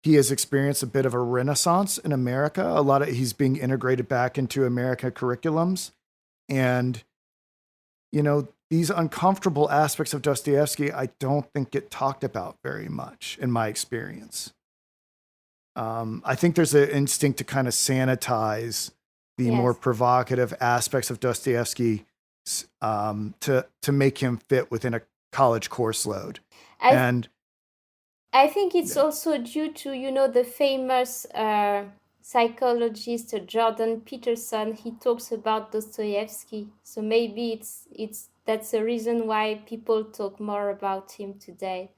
he has experienced a bit of a renaissance in America. He's being integrated back into American curriculums, and these uncomfortable aspects of Dostoevsky, I don't think get talked about very much in my experience. I think there's an instinct to kind of sanitize the more provocative aspects of Dostoevsky to make him fit within a college course load. I think it's also due to, the famous psychologist Jordan Peterson, he talks about Dostoevsky. So maybe that's the reason why people talk more about him today.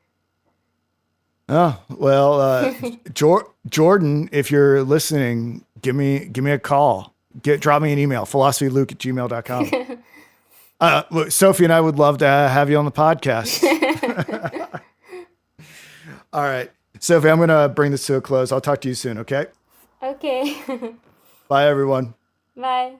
Oh, well, Jordan, if you're listening, give me a call. Drop me an email, philosophyluke@gmail.com. Look, Sophie and I would love to have you on the podcast. All right. Sophie, I'm going to bring this to a close. I'll talk to you soon, okay? Okay. Bye, everyone. Bye.